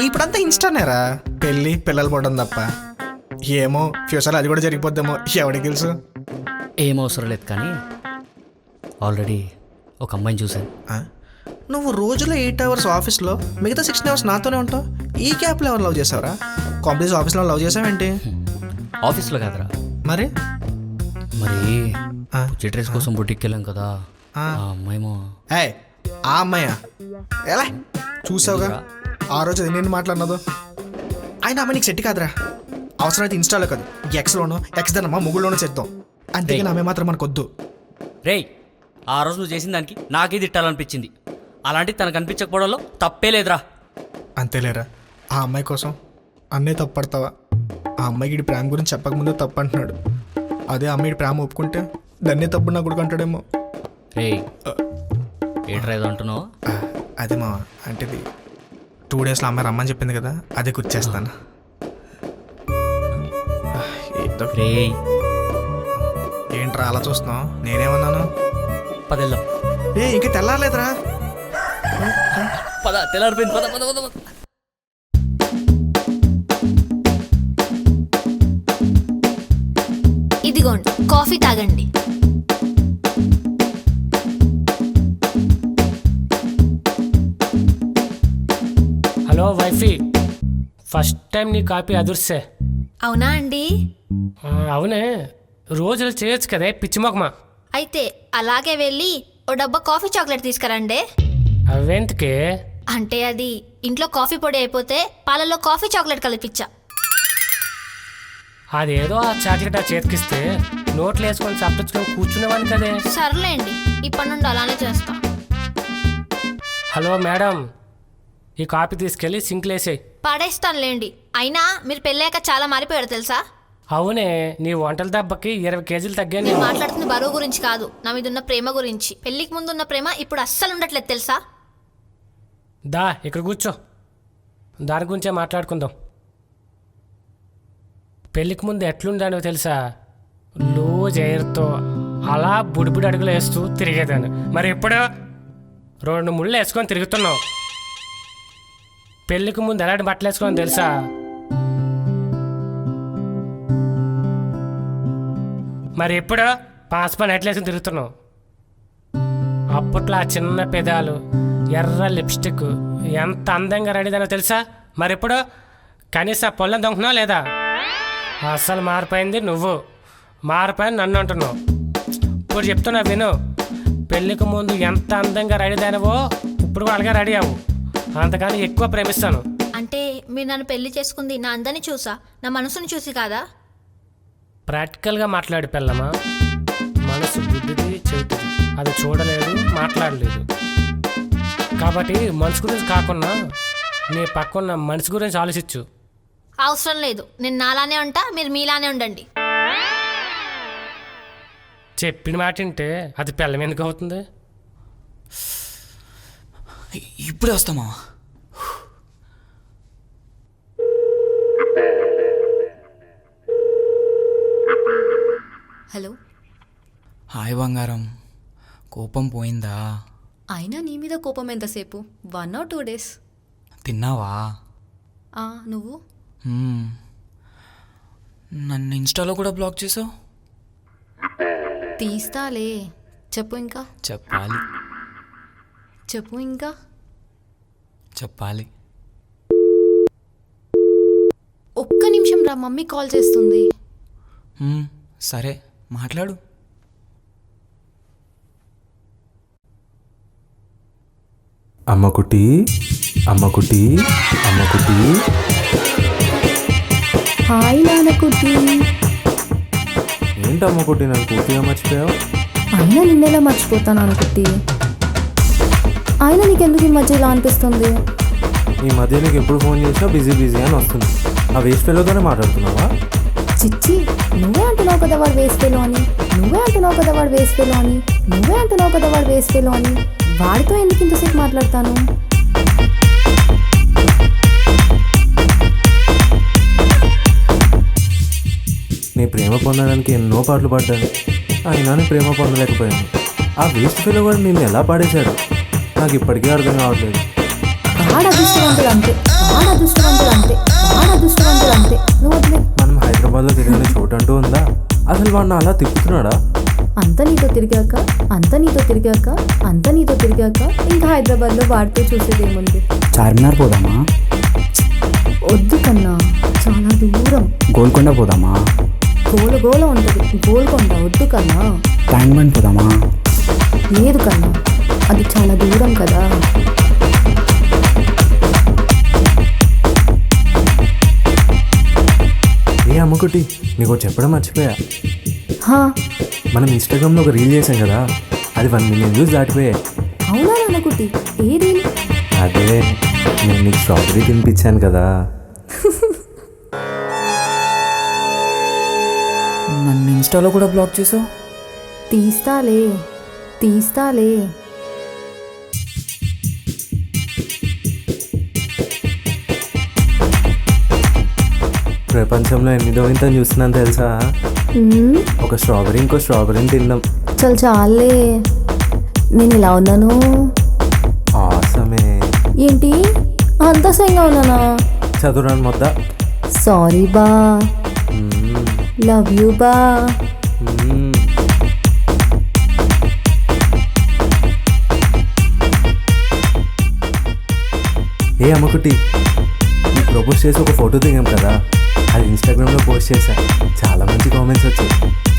ఇప్పుడంతా ఇన్స్టానేరా, పెళ్ళి పిల్లలు పడడం తప్ప. ఏమో ఫ్యూచర్లో అది కూడా జరిగిపోద్దేమో, ఎవడికి తెలుసు. ఏం అవసరం లేదు కానీ ఆల్రెడీ ఒక అమ్మాయిని చూశాను. నువ్వు రోజులో 8 hours ఆఫీస్లో, మిగతా 16 hours నాతోనే ఉంటావు. ఈ గ్యాప్లో ఎవరు లవ్ చేసావురా? కాంప్లెక్స్ ఆఫీస్లో లవ్ చేసావేంటి? ఆఫీస్లో కాదురా, మరి డ్రెస్ కోసం బుట్టికి వెళ్ళాం కదా, ఆ అమ్మాయేమో. ఆ అమ్మాయా? ఎలా చూసావుగా ఆ రోజు అది నేను మాట్లాడినదో. ఆయన అమ్మాయి నీకు సెట్ కాదురా. అవసరమైతే ఇన్స్టాలో కాదు, ఎక్స్లోనో ఎక్స్దనమ్మా ముగ్గులోనో చేద్దాం. అంతేగా నా మాత్రం మనకొద్దు. రేయ్, ఆ రోజు నువ్వు చేసిన దానికి నాకే తిట్టాలనిపించింది. అలాంటి తనకు అనిపించకపోవడంలో తప్పే లేదురా. అంతేలేరా, ఆ అమ్మాయి కోసం అన్నే తప్పడతావా? ఆ అమ్మాయికి ప్రేమ గురించి చెప్పకముందే తప్పు అంటున్నాడు. అదే అమ్మాయి ప్రేమ ఒప్పుకుంటే దాన్నే తప్పుడు నా కొడుకు అంటాడేమో. రే ఏంట్రా ఏదో అంటున్నావు? అదే మా అంటే 2 daysలో అమ్మాయి రమ్మని చెప్పింది కదా, అదే గుర్చేస్తాను. ఏంట్రా అలా చూస్తున్నావు? నేనేమన్నాను? పదెళ్దాం. ఇంకా తెల్లారలేదురా. పద, తెల్లారిపోయింది. పద పద పద. ఇదిగోండి కాఫీ తాగండి. హలో వైఫీ, ఫస్ట్ టైం నీ కాపీ అదుర్సే. అవునా అండి? అవునే, రోజులు చేయొచ్చు కదే పిచ్చి మొక్కమా. అయితే అలాగే వెళ్ళి ఓ డబ్బా కాఫీ చాక్లెట్ తీసుకురండి. అవెంతకే? అంటే అది ఇంట్లో కాఫీ పొడి అయిపోతే పాలలో కాఫీ చాక్లెట్ కలిపించా. అదేదో ఆ చాక్లెట్ ఆ చేతికిస్తే నోట్లు వేసుకొని చప్పించుకొని కూర్చునేవాడిని కదే. సర్లేండి, ఇప్పటి నుండి అలానే చేస్తా. హలో మేడం, ఈ కాపీ తీసుకెళ్ళి సింక్లో వేసేయి. పడేస్తానులేండి. అయినా మీరు పెళ్ళాక చాలా మారిపోయారు తెలుసా? అవునే, నీ వంటల దెబ్బకి 20 kgs తగ్గాను. నేను మాట్లాడుతున్న బరువు గురించి కాదు, నా మీద ఉన్న ప్రేమ గురించి. పెళ్లికి ముందు ఉన్న ప్రేమ ఇప్పుడు అస్సలు ఉండట్లేదు తెలుసా? దా ఇక్కడ కూర్చో, దాని గురించే మాట్లాడుకుందాం. పెళ్ళికి ముందు ఎట్లుండానో తెలుసా? లూజ్ ఎయిర్తో అలా బుడిబుడి అడుగులు వేస్తూ తిరిగేదాన్ని. మరి ఇప్పుడు 2 ముళ్ళు వేసుకొని తిరుగుతున్నావు. పెళ్ళికి ముందు ఎలాంటి బట్టలు వేసుకోని తెలుసా? మరి ఎప్పుడు పాస్పన్ ఎట్లా వేసుకుని తిరుగుతున్నావు. అప్పట్లో ఆ చిన్న పెదాలు, ఎర్ర లిప్స్టిక్ ఎంత అందంగా రెడీదానో తెలుసా? మరి ఎప్పుడు కనీసం పొల్లం దొంగతున్నావు లేదా? అసలు మారిపోయింది నువ్వు, మారిపోయింది నన్ను అంటున్నావు. ఇప్పుడు చెప్తున్నా విను, పెళ్ళికి ముందు ఎంత అందంగా రెడీ అయినవో ఇప్పుడు వాళ్ళగా రెడీ అవ్వు, అంతకని ఎక్కువ ప్రేమిస్తాను. అంటే మీరు నన్ను పెళ్లి చేసుకుంది నా అందాన్ని చూసా, నా మనసుని చూసి కాదా? ప్రాక్టికల్గా మాట్లాడి పెళ్ళమా, మనసు గుడ్డిది చెవిటిది, అది చూడలేదు మాట్లాడలేదు. కాబట్టి మనసు గురించి కాకుండా నీ పక్కన్న మనిషి గురించి ఆలోచించు. అవసరం లేదు, నేను నాలానే ఉంటా, మీరు మీలానే ఉండండి. చెప్పిన మాట వింటే అది పెళ్ళం ఎందుకు అవుతుంది? ఇప్పుడే వస్తామా? హలో. హాయ్ బంగారం, కోపం పోయిందా? అయినా నీ మీద కోపం ఎంతసేపు? 1 or 2 days. తిన్నావా? నువ్వు నన్ను ఇన్స్టాలో కూడా బ్లాక్ చేసావు. తీస్తాలే, చెప్పు ఇంకా. చెప్పాలి. చెప్పు ఇంకా. చెప్పాలి. ఒక్క నిమిషం రా, మమ్మీ కాల్ చేస్తుంది. సరే మాట్లాడు. అమ్మకుటి అమ్మకుటి అమ్మకుటి. హాయ్ నాన్నకుటి. ఏంటి అమ్మకుటి నన్ను పూర్తిగా మర్చిపోయావు? అయినా నిన్నెలా మర్చిపోతాను అనుకుట్టి. అయినా నీకెందుకు ఈ మధ్య ఇలా అనిపిస్తుంది? ఈ మధ్య నీకు ఎప్పుడు ఫోన్ చేసినా బిజీ బిజీ అని వస్తుంది. ఆ వేస్ట్ ఫెలోతోనే మాట్లాడుతున్నావా? చిచ్చి, నువ్వే అంటున్నావు కదా వాడు వేస్ట్ ఫెలో అని, నువ్వే అంటున్నావు కదా వాడు వేస్ట్ ఫెలో అని, నువ్వే అంటున్నావు కదా వాడు వేస్ట్ ఫెలో అని. వాడితో ఎందుకు ఇంతసేపు మాట్లాడతాను? నీ ప్రేమ పొందడానికి ఎన్నో పాటలు పడ్డాను, అయినా నీ ప్రేమ పొందలేకపోయాను. ఆ వేస్ట్ ఫెలో కూడా నిన్ను ఎలా పాడేశాడు నాకు ఇప్పటికీ అర్థం కావట్లేదు. వాడు అదృష్టవంతుడు అంతే, వాడు అదృష్టవంతుడు అంతే, వాడు అదృష్టవంతుడు అంతే. నువ్వు వదిలే. మనం హైదరాబాద్లో తిరిగిన చోటు అంటూ ఉందా? అసలు వాడిని అలా తిప్పుతున్నాడా? అంత నీతో తిరిగాక, అంత నీతో తిరిగాక, అంత నీతో తిరిగాక ఇంకా హైదరాబాద్లో వాడితో చూసేదేముంది? చార్మినార్ పోదామా? వద్దు కన్నా, చాలా దూరం. గోల్కొండ పోదామా? గోల ఉంటుంది, గోల్కొండ వద్దు కన్నా. ట్యాంక్ బండ్ పోదామా? లేదు కన్నా, అది చాలా దూరం కదా. ఏ అమ్మకుటి, నీకు చెప్పడం మర్చిపోయా. హా, మనం ఇన్స్టాగ్రామ్లో ఒక రీల్ చేసాం కదా, అది 1 million views దాటిపోయాయి. అవునా నాన్నకుటి? ఏది? అదే నేను నీకు స్ట్రాబెరీ తినిపించాను కదా. నన్ను ఇన్స్టాలో కూడా బ్లాక్ చేసావు. తీస్తాలే, తీస్తాలే. ప్రపంచంలో ఎన్ని వింతలు చూస్తున్నాను తెలుసా? ఒక స్ట్రాబెరీ ఇంకో స్ట్రాబెరీని తిన్నాం. చాలే, నేను ఇలా ఉన్నాను. ఆసమే. ఏంటి అంత సైగా ఉన్నానా? చదువురాను మొద్ద. సారీ బా, లవ్ యూ బా. ఏ అమ్మకుటి, నీకు ప్రపోజ్ చేసి ఒక ఫోటో దిగాం కదా, అది ఇన్స్టాగ్రామ్లో పోస్ట్ చేశా. చాలా మంచి కామెంట్స్ వచ్చాయి.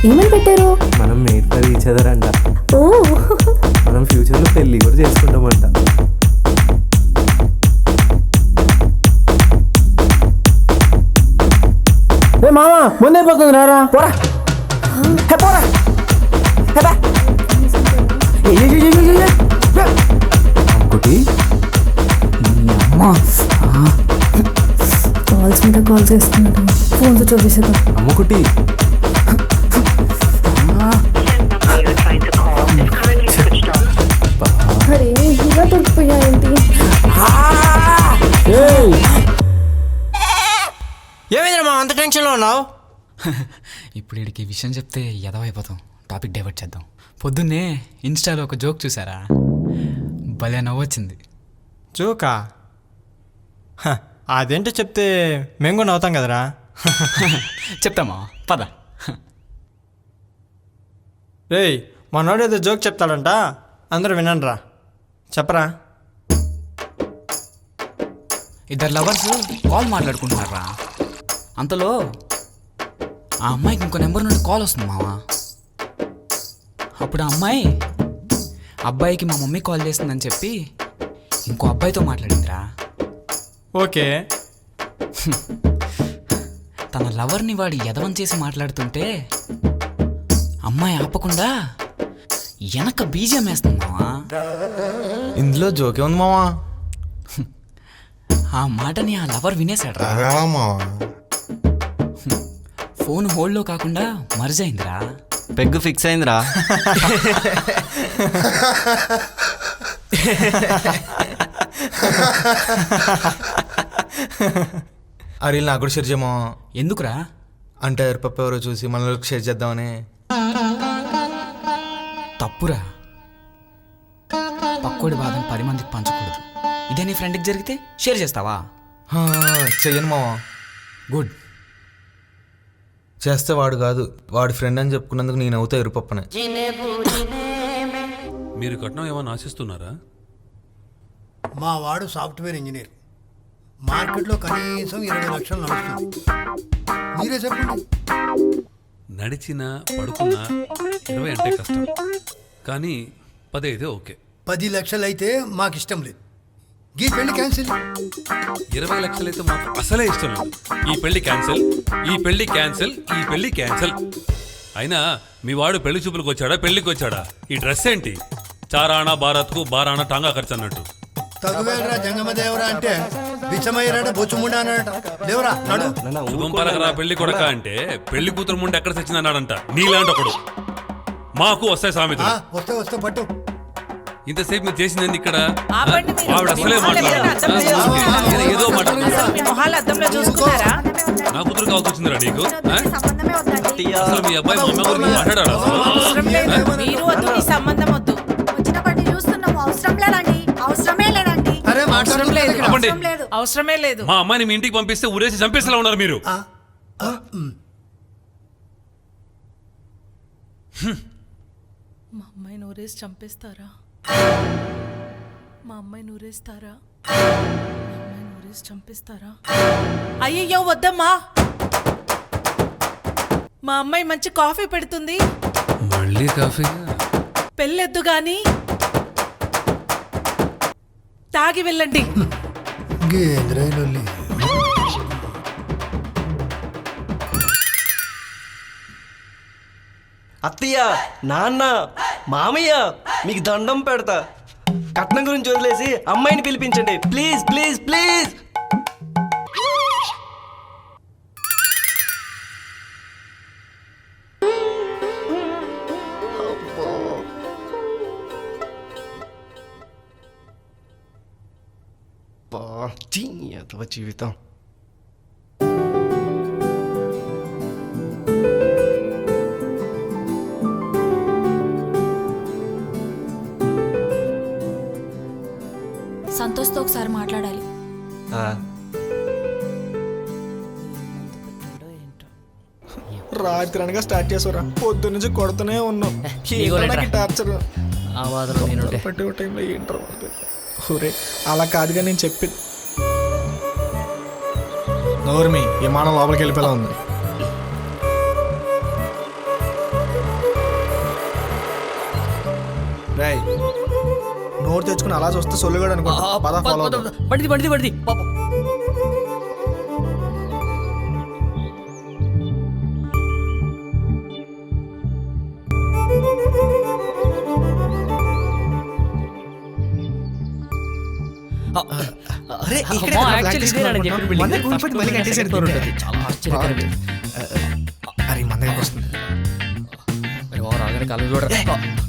ఏమని పెట్టారు? మనం మేడ్ ఫర్ ఈచ్ అదర్ అంట. ఓ, మనం ఫ్యూచర్లో పెళ్ళి కూడా చేసుకుంటామంట. మామ ముందైపోతుంది రారా, పోరా పోరా. అమ్మకుటి, కాల్స్ మీద కాల్స్ చేస్తున్నాడు, ఫోన్తో చూపిసేదా. అమ్మకుటి, అరే ఇలా దొరికిపోయాయేంటి? ఏమైందిరా మా అంత టెన్షన్లో ఉన్నావు? ఇప్పుడు వీడికి విషయం చెప్తే ఎదవైపోతాం. టాపిక్ డైవర్ట్ చేద్దాం. పొద్దున్నే ఇన్స్టాలో ఒక జోక్ చూసారా? భలే నవ్వొచ్చింది. జోకా? అదేంటో చెప్తే మేము కూడా నవ్వుతాం కదరా. చెప్తామా, పద. రేయ్, మనోడు ఏదో జోక్ చెప్తాడంట, అందరూ వినండి రా. చెప్పరా. ఇద్దరు లవర్స్ కాల్ మాట్లాడుకుంటున్నారా, అంతలో ఆ అమ్మాయికి ఇంకో నెంబర్ నుండి కాల్ వస్తుంది మావా. అప్పుడు ఆ అమ్మాయి అబ్బాయికి మా మమ్మీ కాల్ చేస్తుందని చెప్పి ఇంకో అబ్బాయితో మాట్లాడిందిరా. ఓకే. తన లవర్ని వాడు ఎదవం చేసి మాట్లాడుతుంటే అమ్మాయి ఆపకుండా వెనక బీజం వేస్తుంది మావా. ఇందులో జోకే ఉంది మావా. ఆ మాటని ఆ లవర్ వినేశాడు. ఫోన్ హోల్డ్లో కాకుండా మర్జ్ అయిందిరా. పెగ్గు ఫిక్స్ అయిందిరా. అరే నాకు కూడా షేర్ చేయమా. ఎందుకురా? అంటే ఎరుపప్పు ఎవరో చూసి మనలోకి షేర్ చేద్దామని. తప్పురా. పక్కోడి బాధను 10 మందికి పంచకూడదు. ఇదే నీ ఫ్రెండ్కి జరిగితే షేర్ చేస్తావా? చెయ్యను మావా. గుడ్. చేస్తే వాడు కాదు, వాడి ఫ్రెండ్ అని చెప్పుకున్నందుకు నేను అవుతా ఎరుపప్పనే. మీరు కట్నం ఏమైనా ఆశిస్తున్నారా? మా వాడు సాఫ్ట్వేర్ ఇంజనీర్. మార్కెట్లో కనీసం 20 లక్షలు నడుస్తుంది. మీరే చెప్పండి. నడిచినా పడుకున్నా 20 అంటే కష్టం, కానీ 10 అయితే ఓకే. 10 లక్షలు అయితే మాకు ఇష్టం లేదు. ఈ పెళ్లి క్యాన్సిల్. 20 లక్షలైతే మాకు అసలే ఇష్టం లేదు. ఈ పెళ్లి క్యాన్సిల్, ఈ పెళ్లి క్యాన్సిల్, ఈ పెళ్లి క్యాన్సిల్. అయినా మీ వాడు పెళ్లి చూపులకు వచ్చాడా, పెళ్లికి వచ్చాడా? ఈ డ్రెస్ ఏంటి? చారాణా భారత్కు బారాణా టాంగా ఖర్చు అన్నట్టు. తగువేలరా జంగమదేవరా అంటే బిచ్చమయ్యరాట బొచ్చుముండ అన్నాడట. దేవరా నడు. శుభం పలకరా పెళ్లి కొడక అంటే పెళ్లి కూతురు ముందు ఎక్కడ తెచ్చినాడంట. నీలాంటి ఒకడు. మాకు వస్తాయి సామెత. వస్తే వస్తే పట్టు. ఇంతసేపు మీరు చేసింది ఇక్కడ ఆవిడ అసలే మాట్లాడారు. ఏదో నా కూతురు కావాల్సి వచ్చిందిరా నీకు? అసలు మీ అబ్బాయి మా అమ్మాయి గురించి మాట్లాడారు? మీరు వద్దు, మీ సంబంధం వద్దు. వచ్చినప్పటి చూస్తున్నాము. అవసరం లేదండి, అవసరమే లేదండి. అవసరం లేదు, అవసరమే లేదు. మా అమ్మాయిని మీ ఇంటికి పంపిస్తే ఊరేసి చంపేసేలా ఉన్నారు మీరు. మా అమ్మాయిని ఊరేసి చంపేస్తారా? మా అమ్మాయిని ఊరేస్తారా? మా అమ్మాయిని ఊరేసి చంపేస్తారా? అయ్యయ్యో వద్దమ్మా. మా అమ్మాయి మంచి కాఫీ పెడుతుంది. మళ్ళీ కాఫీ? పెళ్ళెద్దు గాని తాగి వెళ్ళండి. అత్తయ్య, నాన్న, మామయ్య, మీకు దండం పెడతా. కట్నం గురించి వదిలేసి అమ్మాయిని పిలిపించండి ప్లీజ్ ప్లీజ్ ప్లీజ్. జీవితం. సంతోష్తో ఒకసారి మాట్లాడాలి. రాత్రి అనగా స్టార్ట్ చేసారా? పొద్దు నుంచి కొడుతూనే ఉన్నాం. టార్చర్ పట్టే టైంలో ఏంటారు. అలా కాదుగా నేను చెప్పి నోర్మి విమానం లోపలికి వెళ్ళిపోయేలా ఉంది. రాయ్ నోరు తెచ్చుకుని అలా చూస్తే సొల్లుగాడు అనుకో. పడిది పాపం.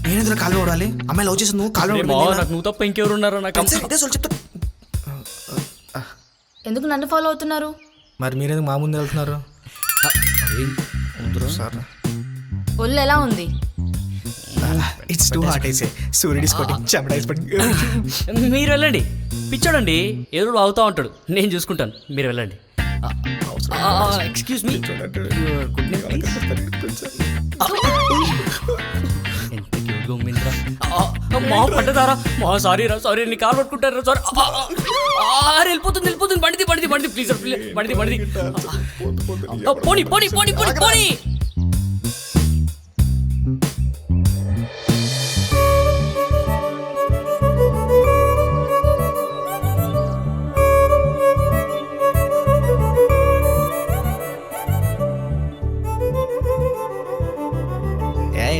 నేనేందులో కాలు ఓడాలి? అమ్మాయి లవ్ చేసి నువ్వు కాలు నువ్వు తప్ప ఇంకెవరు ఉన్నారో నాకు. ఎందుకు నన్ను ఫాలో అవుతున్నారు? మరి మీరేందుకు మా ముందు వెళ్తున్నారు? ఒళ్ళు ఎలా ఉంది? ఇట్స్ టూ హాట్ ఐసే. సూర్యుడి మీరు వెళ్ళండి. పిచ్చోడండి, ఎదురు అవుతా ఉంటాడు. నేను చూసుకుంటాను, మీరు వెళ్ళండి. Excuse me, good name please. ఎంత క్యూట్గా ఉందిరా. మా పడ్డదారా మా సారీ రా సారీ నీ కాలు పట్టుకుంటారా సారీ వెళ్ళిపోతుంది బండిది ప్లీజ్ బండిది పోనీ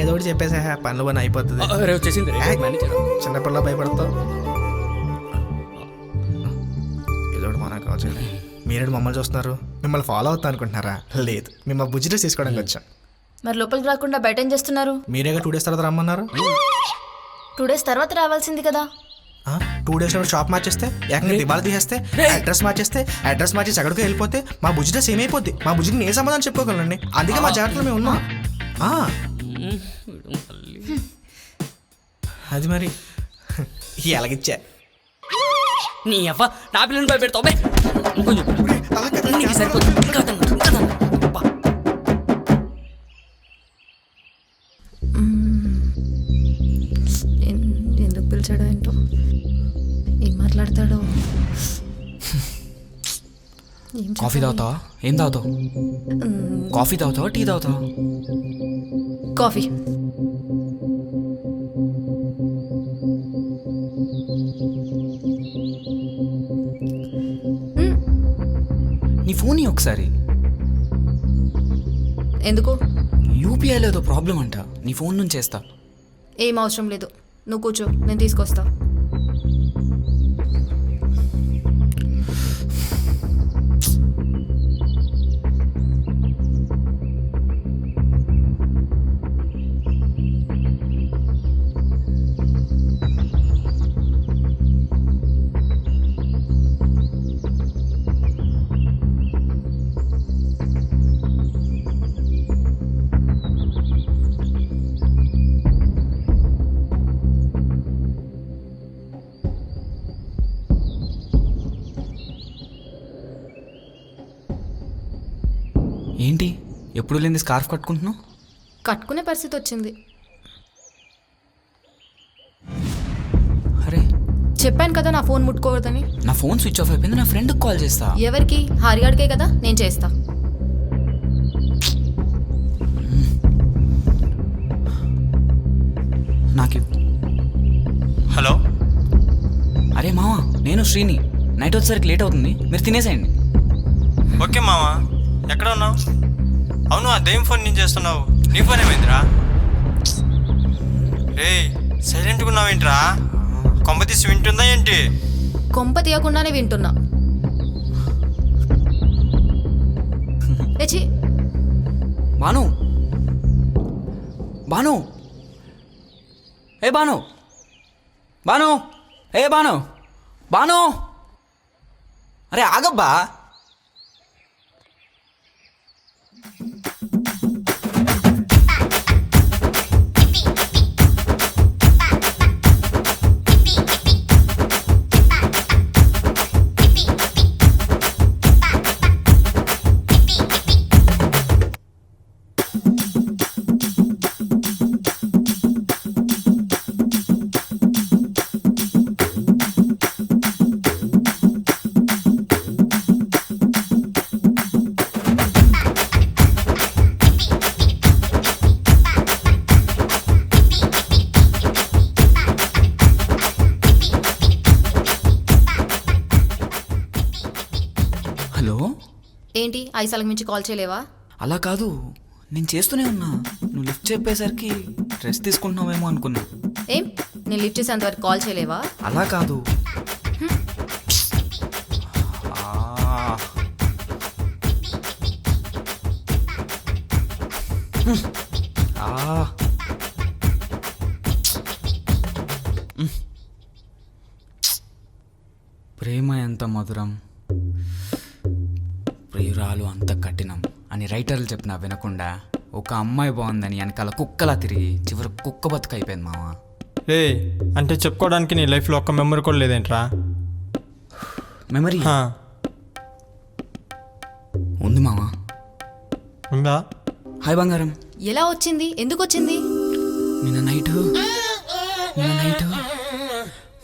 ఏదో ఒకటి చెప్పేసా పనులు పని అయిపోతుంది. వచ్చేసింది చిన్నపిల్ల భయపడతావు. ఏదో ఒకటి మనకు కావాలి. మీరేడు మమ్మల్ని చూస్తున్నారు, మిమ్మల్ని ఫాలో అవుతా అనుకుంటున్నారా? లేదు, మిమ్మల్ని బుజ్జి డ్రెస్ తీసుకోవడానికి వచ్చాం. మరి లోపలికి రాకుండా బయట ఏం చేస్తున్నారు? మీరేగా 2 days తర్వాత రమ్మన్నారు. 2 days తర్వాత రావాల్సింది కదా. 2 days షాప్ మార్చేస్తే, ఏకంగా దివాళ తీసేస్తే, అడ్రస్ మార్చేస్తే, అడ్రస్ మార్చేసి ఎక్కడికో వెళ్ళిపోతే మా బుజ్జి డ్రెస్ ఏమైపోద్ది? మా బుజ్జికి నేను సమాధానం చెప్పుకోగలండి. అందుకే మా జాగ్రత్తలో మేము ఉన్నాం. అది మరి ఎలాగిచ్చా నీ అవ్వ నా పిల్లని భయపెడతావు కొంచెం సరిపోతుంది. ఎందుకు పిలిచాడో ఏంటో, ఏం మాట్లాడతాడో. కాఫీ తాగుతావా? ఏం తాగుతావు? కాఫీ తాగుతావా టీ తాగుతావా? కాఫీ. నీ ఫోన్ ఒకసారి. ఎందుకు? యూపీఐలో ఏదో ప్రాబ్లం అంట, నీ ఫోన్ నుంచి చేస్తా. ఏం అవసరం లేదు, నువ్వు కూర్చో, నేను తీసుకొస్తా. ఏంటి ఎప్పుడు లేని స్కార్ఫ్ కట్టుకుంటున్నావు? కట్టుకునే పరిస్థితి వచ్చింది. అరే చెప్పాను కదా నా ఫోన్ ముట్టుకోవద్దని. నా ఫోన్ స్విచ్ ఆఫ్ అయిపోయింది, నా ఫ్రెండ్కి కాల్ చేస్తా. ఎవరికి? హారిగాడికే కదా, నేను చేస్తా. నాకు హలో. అరే మావా, నేను శ్రీని. నైట్ వచ్చేసరికి లేట్ అవుతుంది, మీరు తినేసేయండి. ఓకే మావా, ఎక్కడ ఉన్నావు? అవును, ఆ దెయ్యం ఫోన్ నుంచి చేస్తున్నావు, నీ ఫోన్ ఏమైందిరా? ఏయ్ సైలెంట్గా ఉన్నావేంట్రా? కొంప తీసి వింటుందా ఏంటి? కొంప తీయకుండానే వింటున్నా. బాను బాను ఏ బాను బాను ఏ బాను బాను అరే ఆగబ్బా. హలో, ఏంటి 5 సార్లకు మించి కాల్ చేయలేవా? అలా కాదు, నేను చేస్తూనే ఉన్నా. నువ్వు లిఫ్ట్ చెప్పేసరికి రెస్ట్ తీసుకుంటున్నావేమో అనుకున్నా. ఏం, నేను లిఫ్ట్ చేసేంత వరకు కాల్ చేయలేవా? అలా కాదు. ప్రేమ ఎంత మధురం, ప్రియురాలు అంత కఠినం అని రైటర్లు చెప్పినా వినకుండా ఒక అమ్మాయి బాగుందని వెనకాల కుక్కలా తిరిగి చివరి కుక్క బతుకు అయిపోయింది మావా. రే అంటే చెప్పుకోవడానికి నీ లైఫ్లో ఒక్క మెమరీ కూడా లేదేంట్రా? మెమరీ ఉంది మావా. ఉందా? హాయ్ బంగారం. ఎలా వచ్చింది? ఎందుకు వచ్చింది? నిన్న నైట్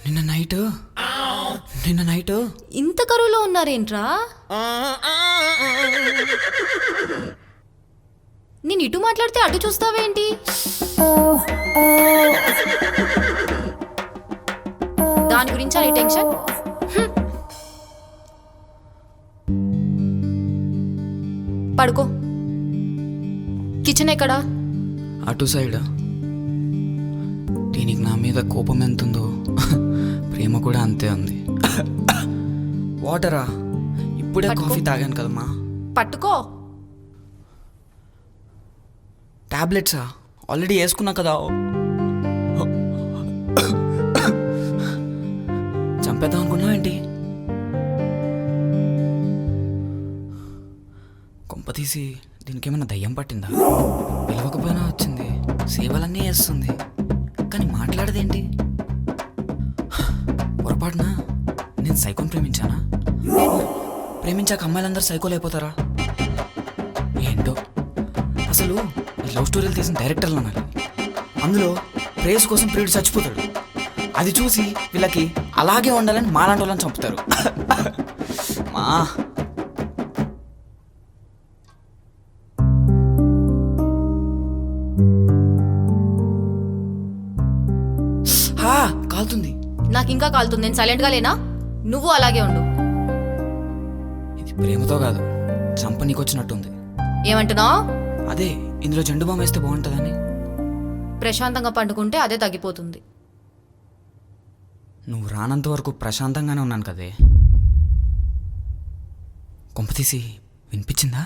నిన్న నైట్ ఇంత కరువులో ఉన్నారేంట్రా? నేను ఇటు మాట్లాడితే అటు చూస్తావేంటి? దాని గురించా నీ టెన్షన్? పడుకో. కిచెన్ ఎక్కడా? అటు సైడ్. దీనికి నా మీద కోపం ఎంతుందో ప్రేమ కూడా అంతే ఉంది. వాటరా? ఇప్పుడే కాఫీ తాగాను కదమ్మా. పట్టుకో. టాబ్లెట్సా? ఆల్రెడీ వేసుకున్నా కదా. చంపేద్దాం అనుకున్నావు ఏంటి? కొంపతీసి దీనికి ఏమైనా దయ్యం పట్టిందా? పిలవకపోయినా వచ్చింది, సేవలన్నీ వేస్తుంది, కానీ మాట్లాడదేంటి? పొరపాటున నేను సైకోని ప్రేమించానా? ప్రేమించాక అమ్మాయిలందరూ సైకోలు అయిపోతారా ఏంటో? అసలు ఈ లవ్ స్టోరీలు తీసిన డైరెక్టర్లు అన్నారు, అందులో ప్రేస్ కోసం ప్రియుడు చచ్చిపోతాడు, అది చూసి వీళ్ళకి అలాగే ఉండాలని మాలాంటి వాళ్ళని చంపుతారు. మా కాలుతుంది. నాకు ఇంకా కాలుతుంది. నేను సైలెంట్గా లేనా? నువ్వు అలాగే ఉండు. ఇది ప్రేమతో కాదు, చంపనీకి వచ్చినట్టుంది. ఏమంటున్నావు? అదే ఇందులో జెండు బామ్ వేస్తే బాగుంటుందని. ప్రశాంతంగా పండుకుంటే అదే తగ్గిపోతుంది. నువ్వు రానంత వరకు ప్రశాంతంగానే ఉన్నాను కదే. కొంపతీసి వినిపించిందా?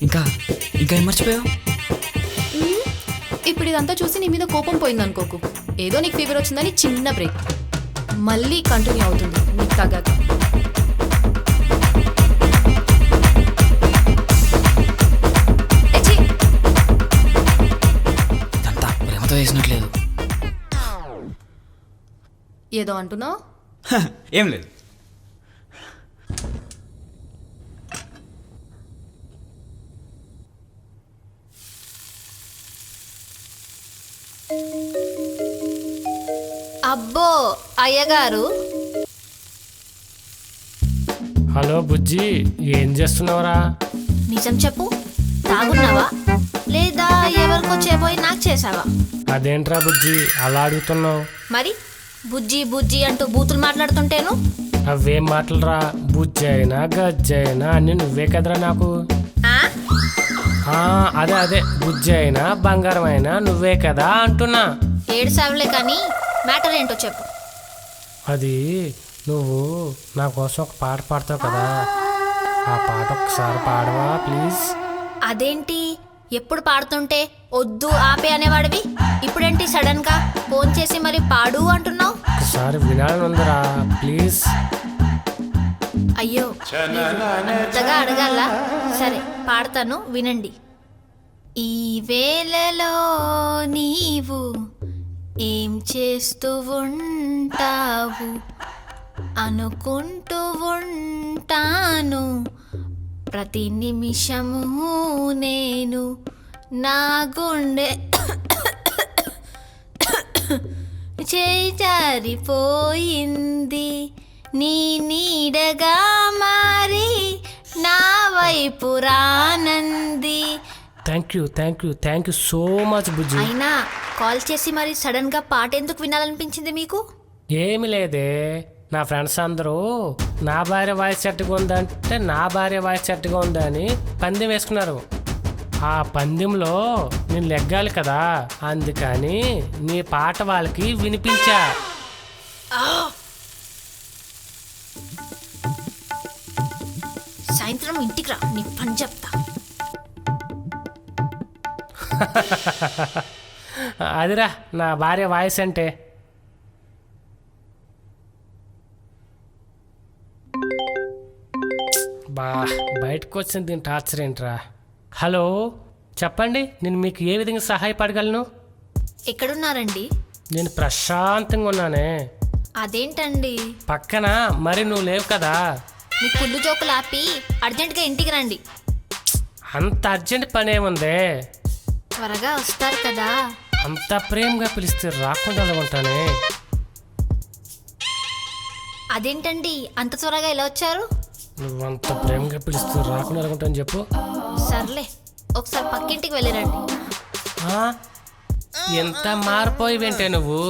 ఇంకా ఏం మర్చిపోయావు? ఇప్పుడు ఇదంతా చూసి నీ మీద కోపం పోయింది అనుకోకు. ఏదో నీకు ఫీవర్ వచ్చిందని చిన్న బ్రేక్, మళ్ళీ కంటిన్యూ అవుతుంది నీకు తగ్గాక. ఇదంతా ప్రేమతో వేసినట్లేదు. ఏదో అంటున్నావు? ఏం లేదు. అబ్బో అయ్యగారు. హలో బుజ్జి, ఏం చేస్తున్నావురా? నిజం చెప్పు, తాగున్నావా లేదా ఎవరికో చేపోయి నాకు చేసావా? అదేంట్రా బుజ్జి అలా అడుగుతున్నావు? మరి బుజ్జి బుజ్జి అంటూ బూతులు మాట్లాడుతుంటేను. అవేం మాటలురా? బుజ్జి అయినా గజ్జి అయినా అన్ని నువ్వే కదరా నాకు. అదే బుజ్జి అయినా బంగారం అయినా నువ్వే కదా అంటున్నా. ఏడు సావులే కానీ మ్యాటర్ ఏంటో చెప్పు. అది నువ్వు నా కోసం ఒక పాట పాడతావు కదా, ఆ పాట ఒకసారి పాడవా ప్లీజ్? అదేంటి ఎప్పుడు పాడుతుంటే వద్దు ఆపే అనేవాడివి, ఇప్పుడేంటి సడన్ గా ఫోన్ చేసి మరి పాడు అంటున్నావు? ఒకసారి వినాలని ఉందిరా ప్లీజ్. అయ్యో అంతగా అడగాల? సరే పాడతాను వినండి. ఈ వేళలో నీవు ఏం చేస్తూ ఉంటావు అనుకుంటూ ఉంటాను ప్రతి నిమిషము నేను. నా గుండె చేయి జారిపోయింది నీ నీడగా మారి నా వైపు రానంది. థ్యాంక్ యూ సో మచ్ బుజ్జి. అయినా కాల్ చేసి మరి సడన్ గా పాట ఎందుకు వినాలనిపించింది మీకు? ఏమి లేదే, నా ఫ్రెండ్స్ అందరూ నా భార్య వాయిస్ సెట్గా ఉందంటే నా భార్య వాయిస్ సెట్గా ఉందని పందెం వేసుకున్నారు. ఆ పందెంలో నేను లెగ్గాలి కదా, అందుకని నీ పాట వాళ్ళకి వినిపించా. సాయంత్రం ఇంటికి రా, నీ పని చెప్తా. అదిరా నా భార్య వాయిస్ అంటే. బయటకు వచ్చింది దీని టార్చర్ ఏంట్రా? హలో చెప్పండి, నేను మీకు ఏ విధంగా సహాయపడగలను? ఎక్కడున్నారండి? నేను ప్రశాంతంగా ఉన్నానే. అదేంటండి పక్కన మరి నువ్వు లేవు కదా. మీ కుళ్ళు జోకులు ఆపి అర్జెంటుగా ఇంటికి రండి. అంత అర్జెంట్ పని ఏముంది? త్వరగా వస్తారు కదా. అంత ప్రేమగా పిలిస్తే రాకుండా ఉంటానే. అదేంటండి అంత త్వరగా ఎలా వచ్చారు? నువ్వంత ప్రేమగా పిలిస్తే రాకుండా అనుకుంటాను చెప్పు. సర్లే, ఒకసారి పక్కింటికి వెళ్ళిరండి. ఆ? ఎంత మారిపోయి వెంటే నువ్వు.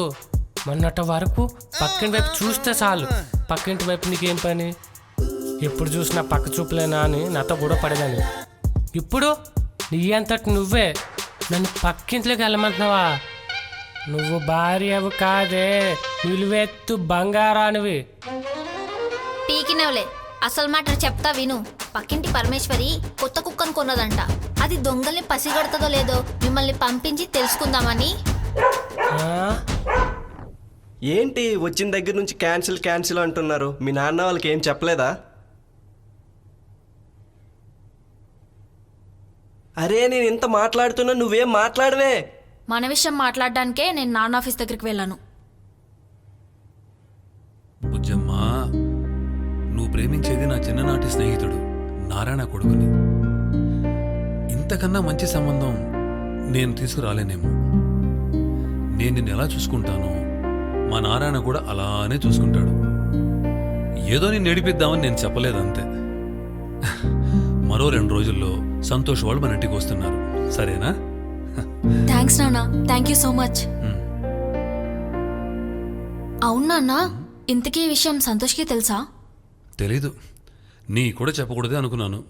మొన్నటి వరకు పక్కింటి వైపు చూస్తే చాలు, పక్కింటి వైపు నీకేం పని, ఎప్పుడు చూసినా పక్క చూపులేనా అని నాతో గొడవ పడేదాన్ని. ఇప్పుడు నీ అంతటి నువ్వే నన్ను పక్కింట్లోకి వెళ్ళమంటున్నావా? నువ్వు భార్యవు కాదే, నిలువెత్తు బంగారానివి. పీకినవులే, అసలు మాట చెప్తా విను. పక్కింటి పరమేశ్వరి కొత్త కుక్కను కొన్నదంట. అది దొంగల్ని పసిగడుతుందో లేదో మిమ్మల్ని పంపించి తెలుసుకుందామని. ఏంటి వచ్చిన దగ్గర నుంచి క్యాన్సిల్ అంటున్నారు? మీ నాన్న వాళ్ళకి ఏం చెప్పలేదా? అరే నేను ఇంత మాట్లాడుతున్నా నువ్వేం మాట్లాడవే. మన విషయం మాట్లాడడానికే నేను నాన్న ఆఫీస్ దగ్గరికి వెళ్ళాను. బుజ్జమ్మా, నువ్వు ప్రేమించేది నా చిన్ననాటి స్నేహితుడు నారాయణ కొడుకుని. ఇంతకన్నా మంచి సంబంధం నేను తీసుకురాలేనేమో. నేను నిన్ను ఎలా చూసుకుంటానో మా నారాయణ కూడా అలానే చూసుకుంటాడు. ఏదో నేను నడిపిద్దామని నేను చెప్పలేదంతే. మరో 2 రోజుల్లో సంతోష్ వాళ్ళు మన ఇంటికి వస్తున్నారు, సరేనా? థ్యాంక్స్ నాన్న, థ్యాంక్ యూ సో మచ్. అవును నాన్న, ఇంతకీ ఈ విషయం సంతోష్కి తెలుసా? తెలీదు, నీ కూడా చెప్పకూడదే అనుకున్నాను,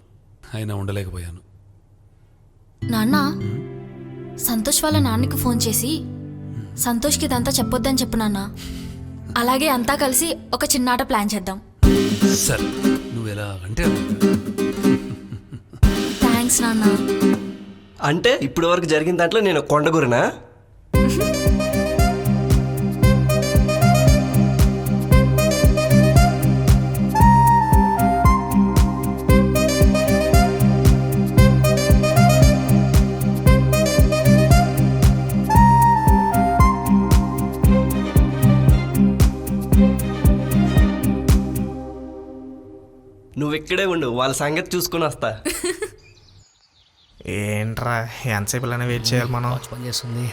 అయినా ఉండలేకపోయాను. నాన్న, సంతోష్ వాళ్ళ నాన్నకి ఫోన్ చేసి సంతోష్కి ఇదంతా చెప్పొద్దని చెప్పు నాన్న. అలాగే అంతా కలిసి ఒక చిన్నాట ప్లాన్ చేద్దాం. సరే, నువ్వు ఎలా అంటే థ్యాంక్స్ నాన్న. అంటే ఇప్పుడు వరకు జరిగిన దాంట్లో నేను కొండగురునా? నువ్వు ఇక్కడే ఉండు, వాళ్ళ సంగతి చూసుకుని వస్తా. ఏంట్రా ఎంతసేపు ఇలానే వెయిట్ చేయాలి మనం? పని చేస్తుంది.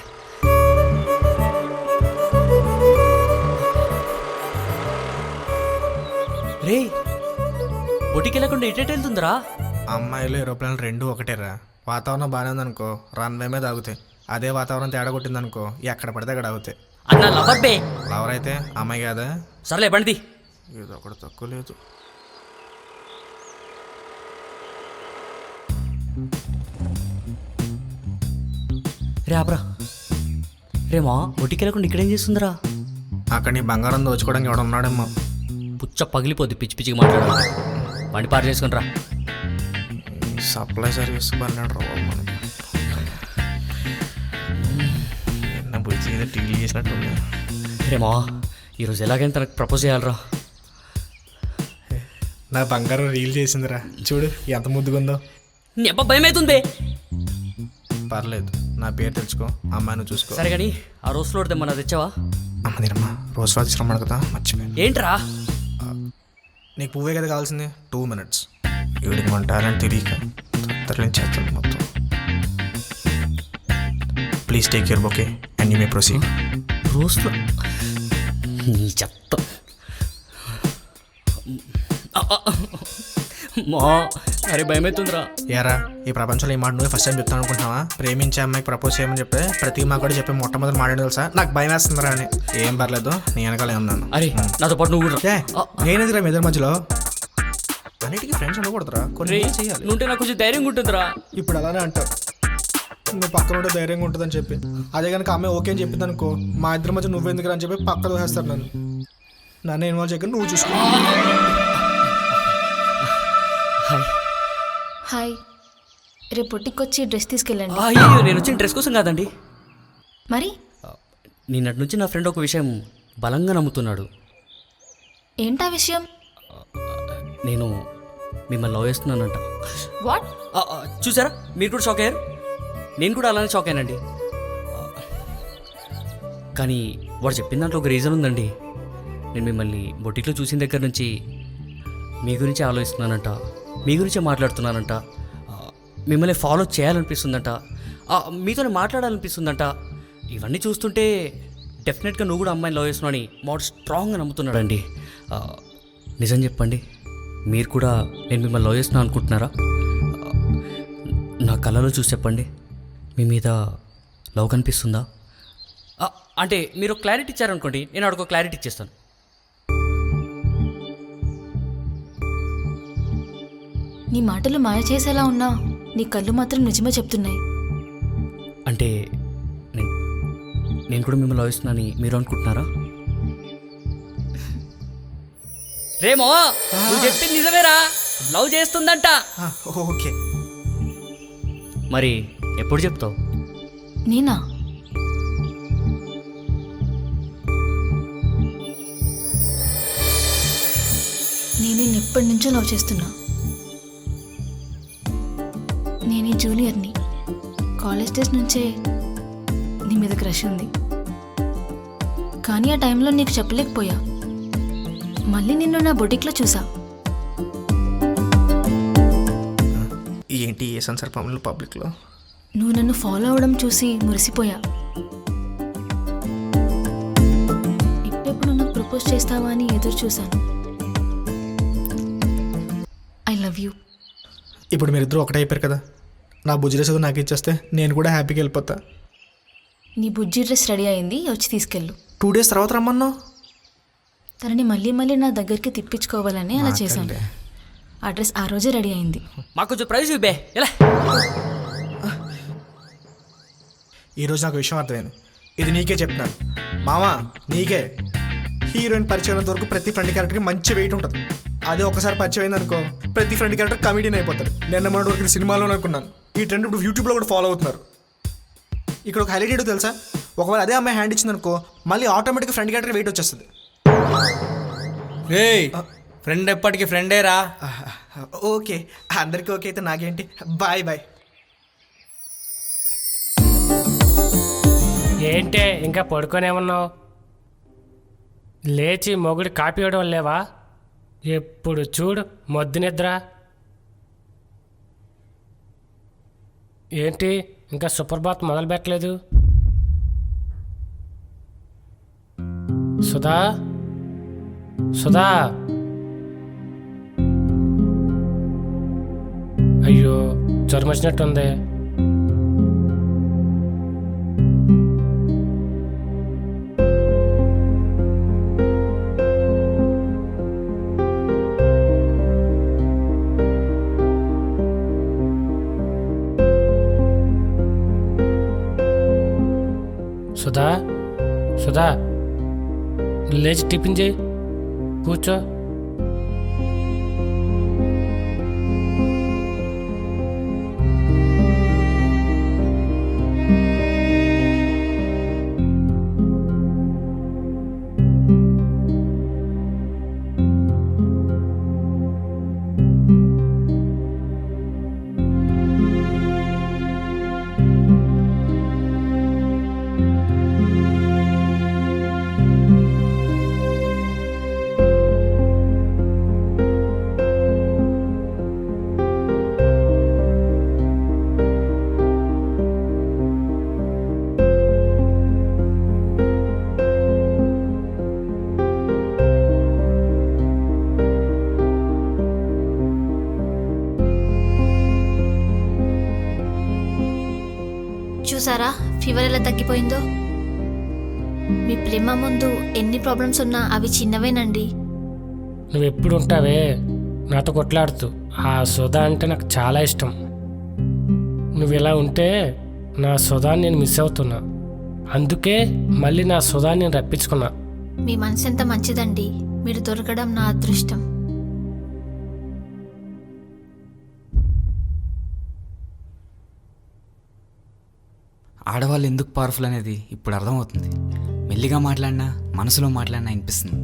రే, బొటికి వెళ్ళకుండా ఎటెట్ వెళ్తుందిరా? అమ్మాయిలు ఏరోప్లేన్లు రెండు ఒకటేరా. వాతావరణం బాగానే ఉందనుకో రన్వే మీద ఆగుతాయి. అదే వాతావరణం తేడా కొట్టిందనుకో ఎక్కడ పడితే అక్కడ ఆగుతాయి. అన్న లవర్ బే. లవర్ అయితే అమ్మాయి కాదా? సర్లే బండి. ఇది ఒకటి తక్కువ లేదు. రే ఆపరా. రేమా, బొటికి వెళ్ళకుండా ఇక్కడేం చేస్తుందిరా? అక్కడ నీ బంగారం దోచుకోవడానికి ఎవడ ఉన్నాడేమో. పుచ్చ పగిలిపోద్ది పిచ్చి పిచ్చికి మాట్లాడాలి. బండి పారు చేసుకుని రా. సప్లై సర్వీస్ పన్నాడు రా మనకి. ఎన్న బుజ్జి ఏదో టీవీ చేసినట్టుంది. రేమా, ఈరోజు ఎలాగైనా తనకు ప్రపోజ్ చేయాలరా. నా బంగారం రీల్ చేసిందిరా, చూడు ఎంత ముద్దుగుందో. నీ అబ్బా భయం అవుతుంది. పర్లేదు, నా పేరు తెలుసుకో, అమ్మాయిని చూసుకో. సరే కానీ ఆ రోజు ఫ్లోర్ తెమ్మన్నా తెచ్చావా? అమ్మదినమ్మా, రోజు రాజు రమ్మను కదా, మర్చిపోయాను. ఏంట్రా? నీకు పువ్వే కదా కావాల్సింది. 2 minutes. వీడికి మన టాలెంట్ తెలియక తరలించేస్తాడు మొత్తం. Please take care, okay, and you may proceed. రోజులో నీ చెత్త మా అరే భయమవుతుందిరా. ఏరా, ఈ ప్రపంచంలో ఈ మాట నువ్వే ఫస్ట్ టైం చెప్తాను అనుకుంటున్నావా? ప్రేమించే అమ్మాయికి ప్రపోజ్ చేయమని చెప్పి ప్రతి మా కూడా చెప్పి మొట్టమొదటి మాట్లాడి తెలుసా? నాకు భయం వేస్తుందిరా అని. ఏం పర్లేదు, నీ వెనకాల ఉన్నాను. అరే నాతో పాటు నువ్వు కూడా. నేనేదిరా మీ ఇద్దరి మధ్యలో? అన్నిటికీ ఫ్రెండ్స్ ఉండకూడదురా, కొన్ని చేయాలి. నువ్వుంటే నాకు కొంచెం ధైర్యంగా ఉంటుందిరా. ఇప్పుడు అలానే అంటారు, నువ్వు పక్కన ఉంటే ధైర్యంగా ఉంటుందని చెప్పి. అదే కనుక అమ్మాయి ఓకే అని చెప్పింది అనుకో, మా ఇద్దరి మధ్య నువ్వెందుకు అని చెప్పి పక్క దోసేస్తారు నన్ను ఇన్వాల్వ్ చేయకుండా నువ్వు చూసుకో. హాయ్, రేపు పొట్టికి వచ్చి డ్రెస్ తీసుకెళ్ళండి. అయ్యో, నేను వచ్చిన డ్రెస్ కోసం కాదండి. మరి నిన్నటి నుంచి నా ఫ్రెండ్ ఒక విషయం బలంగా నమ్ముతున్నాడు. ఏంటా విషయం? నేను మిమ్మల్ని లవ్ చేస్తున్నానంట. వాట్? చూసారా, మీరు కూడా షాక్ అయ్యారు. నేను కూడా అలానే షాక్ అయ్యానండి. కానీ వాడు చెప్పిన దాంట్లో ఒక రీజన్ ఉందండి. నేను మిమ్మల్ని బొటిక్లో చూసిన దగ్గర నుంచి మీ గురించి ఆలోచిస్తున్నానంట, మీ గురించే మాట్లాడుతున్నానంట, మిమ్మల్ని ఫాలో చేయాలనిపిస్తుందంట, మీతోనే మాట్లాడాలనిపిస్తుందంట. ఇవన్నీ చూస్తుంటే డెఫినెట్గా నువ్వు కూడా అమ్మాయిని లవ్ చేస్తున్నావు అని మాడు స్ట్రాంగ్గా నమ్ముతున్నాడండి. నిజం చెప్పండి, మీరు కూడా నేను మిమ్మల్ని లవ్ చేస్తున్నా అనుకుంటున్నారా? నా కళ్ళలో చూసి చెప్పండి, మీ మీద లవ్ కనిపిస్తుందా? అంటే మీరు క్లారిటీ ఇచ్చారనుకోండి, నేను ఆడికో క్లారిటీ ఇచ్చేస్తాను. నీ మాటలు మాయ చేసేలా ఉన్నా నీ కళ్ళు మాత్రం నిజమే చెప్తున్నాయి. అంటే నేను కూడా మిమ్మల్ని లవ్ చేస్తున్నానని మీరు అనుకుంటున్నారా? రేమో నువ్వు చెప్పింది నిజమేరా, లవ్ చేస్తుందంట. ఓకే, మరి ఎప్పుడు చెప్తావు? నేనా? నేను ఎప్పటి నుంచో లవ్ చేస్తున్నా. నేనే జూనియర్ని. కాలేజ్ డేస్ నుంచే నీ మీద క్రష్ ఉంది. కానీ ఆ టైంలో నీకు చెప్పలేకపోయా. మళ్ళీ నిన్ను నా బొటిక్లో చూసా. ఏంటి ఏ సందర్భంలో పబ్లిక్లో? నువ్వు నన్ను ఫాలో అవ్వడం చూసి మురిసిపోయా. ఎప్పుడెప్పుడు నాకు ప్రపోజ్ చేస్తావా అని ఎదురు చూశాను. I love you. ఇప్పుడు మీరిద్దరూ ఒకటే అయిపోయారు కదా, నా బుజ్జి డ్రెస్ నాకు ఇచ్చేస్తే నేను కూడా హ్యాపీగా వెళ్ళిపోతా. నీ బుజ్జి డ్రెస్ రెడీ అయింది, వచ్చి తీసుకెళ్ళు. 2 days తర్వాత రమ్మన్నావు. తనని మళ్ళీ మళ్ళీ నా దగ్గరికి తిప్పించుకోవాలని అలా చేశాను. ఆ డ్రెస్ ఆ రోజే రెడీ అయింది. మాకు కొంచెం ప్రైజ్ ఇవ్వే. ఎలా? ఈరోజు నాకు విషయం అర్థమైంది. ఇది నీకే చెప్తున్నాను మామా, నీకే. హీరోయిన్ పరిచయం అయినంత వరకు ప్రతి ఫ్రెండ్ క్యారెక్టర్కి మంచి వెయిట్ ఉంటుంది. అదే ఒకసారి పరిచయం అయింది అనుకో, ప్రతి ఫ్రెండ్ క్యారెక్టర్ కమెడియన్ అయిపోతారు. నిన్న మొన్నటి వరకు సినిమాలో అనుకున్నాను, ఈ ట్రెండ్ ఇప్పుడు యూట్యూబ్లో కూడా ఫాలో అవుతున్నారు. ఇక్కడ ఒక హైలైట్ ఏంటో తెలుసా? ఒకవేళ అదే అమ్మాయి హ్యాండ్ ఇచ్చింది అనుకో, మళ్ళీ ఆటోమేటిక్గా ఫ్రెండ్ క్యారెక్టర్ వెయిట్ వచ్చేస్తుంది. ఫ్రెండ్ ఎప్పటికీ ఫ్రెండేరా. ఓకే, అందరికీ ఓకే అయితే నాకేంటి. Bye bye. ఏంటే ఇంకా పడుకొనే ఉన్నావు? లేచి మొగుడు కాపీ ఇవ్వడం లేవా? ఎప్పుడు చూడు మొద్దు నిద్ర. ఏంటి ఇంకా సుప్రభాత్ మొదలు పెట్టలేదు? సుధా, సుధా, అయ్యో జ్వరం వచ్చినట్టుంది. సుధా, సుధా, లేచి టిఫిన్ చేయి, కూర్చో. చూసారా ఫీవర్ ఎలా తగ్గిపోయిందో? మీ ప్రేమ ముందు ఎన్ని ప్రాబ్లమ్స్ ఉన్నా అవి చిన్నవేనండి. నువ్వు ఎప్పుడు ఉంటావే నాతో కొట్లాడుతూ. ఆ సుధా అంటే నాకు చాలా ఇష్టం. నువ్వు ఇలా ఉంటే నా సుధాన్ని నేను మిస్ అవుతున్నా. అందుకే మళ్ళీ నా సుధాన్ని నేను రప్పించుకున్నా. మీ మనసు ఎంత మంచిదండి, మీరు దొరకడం నా అదృష్టం. ఆడవాళ్ళు ఎందుకు పవర్ఫుల్ అనేది ఇప్పుడు అర్థమవుతుంది. మెల్లిగా మాట్లాడినా మనసులో మాట్లాడినా అనిపిస్తుంది.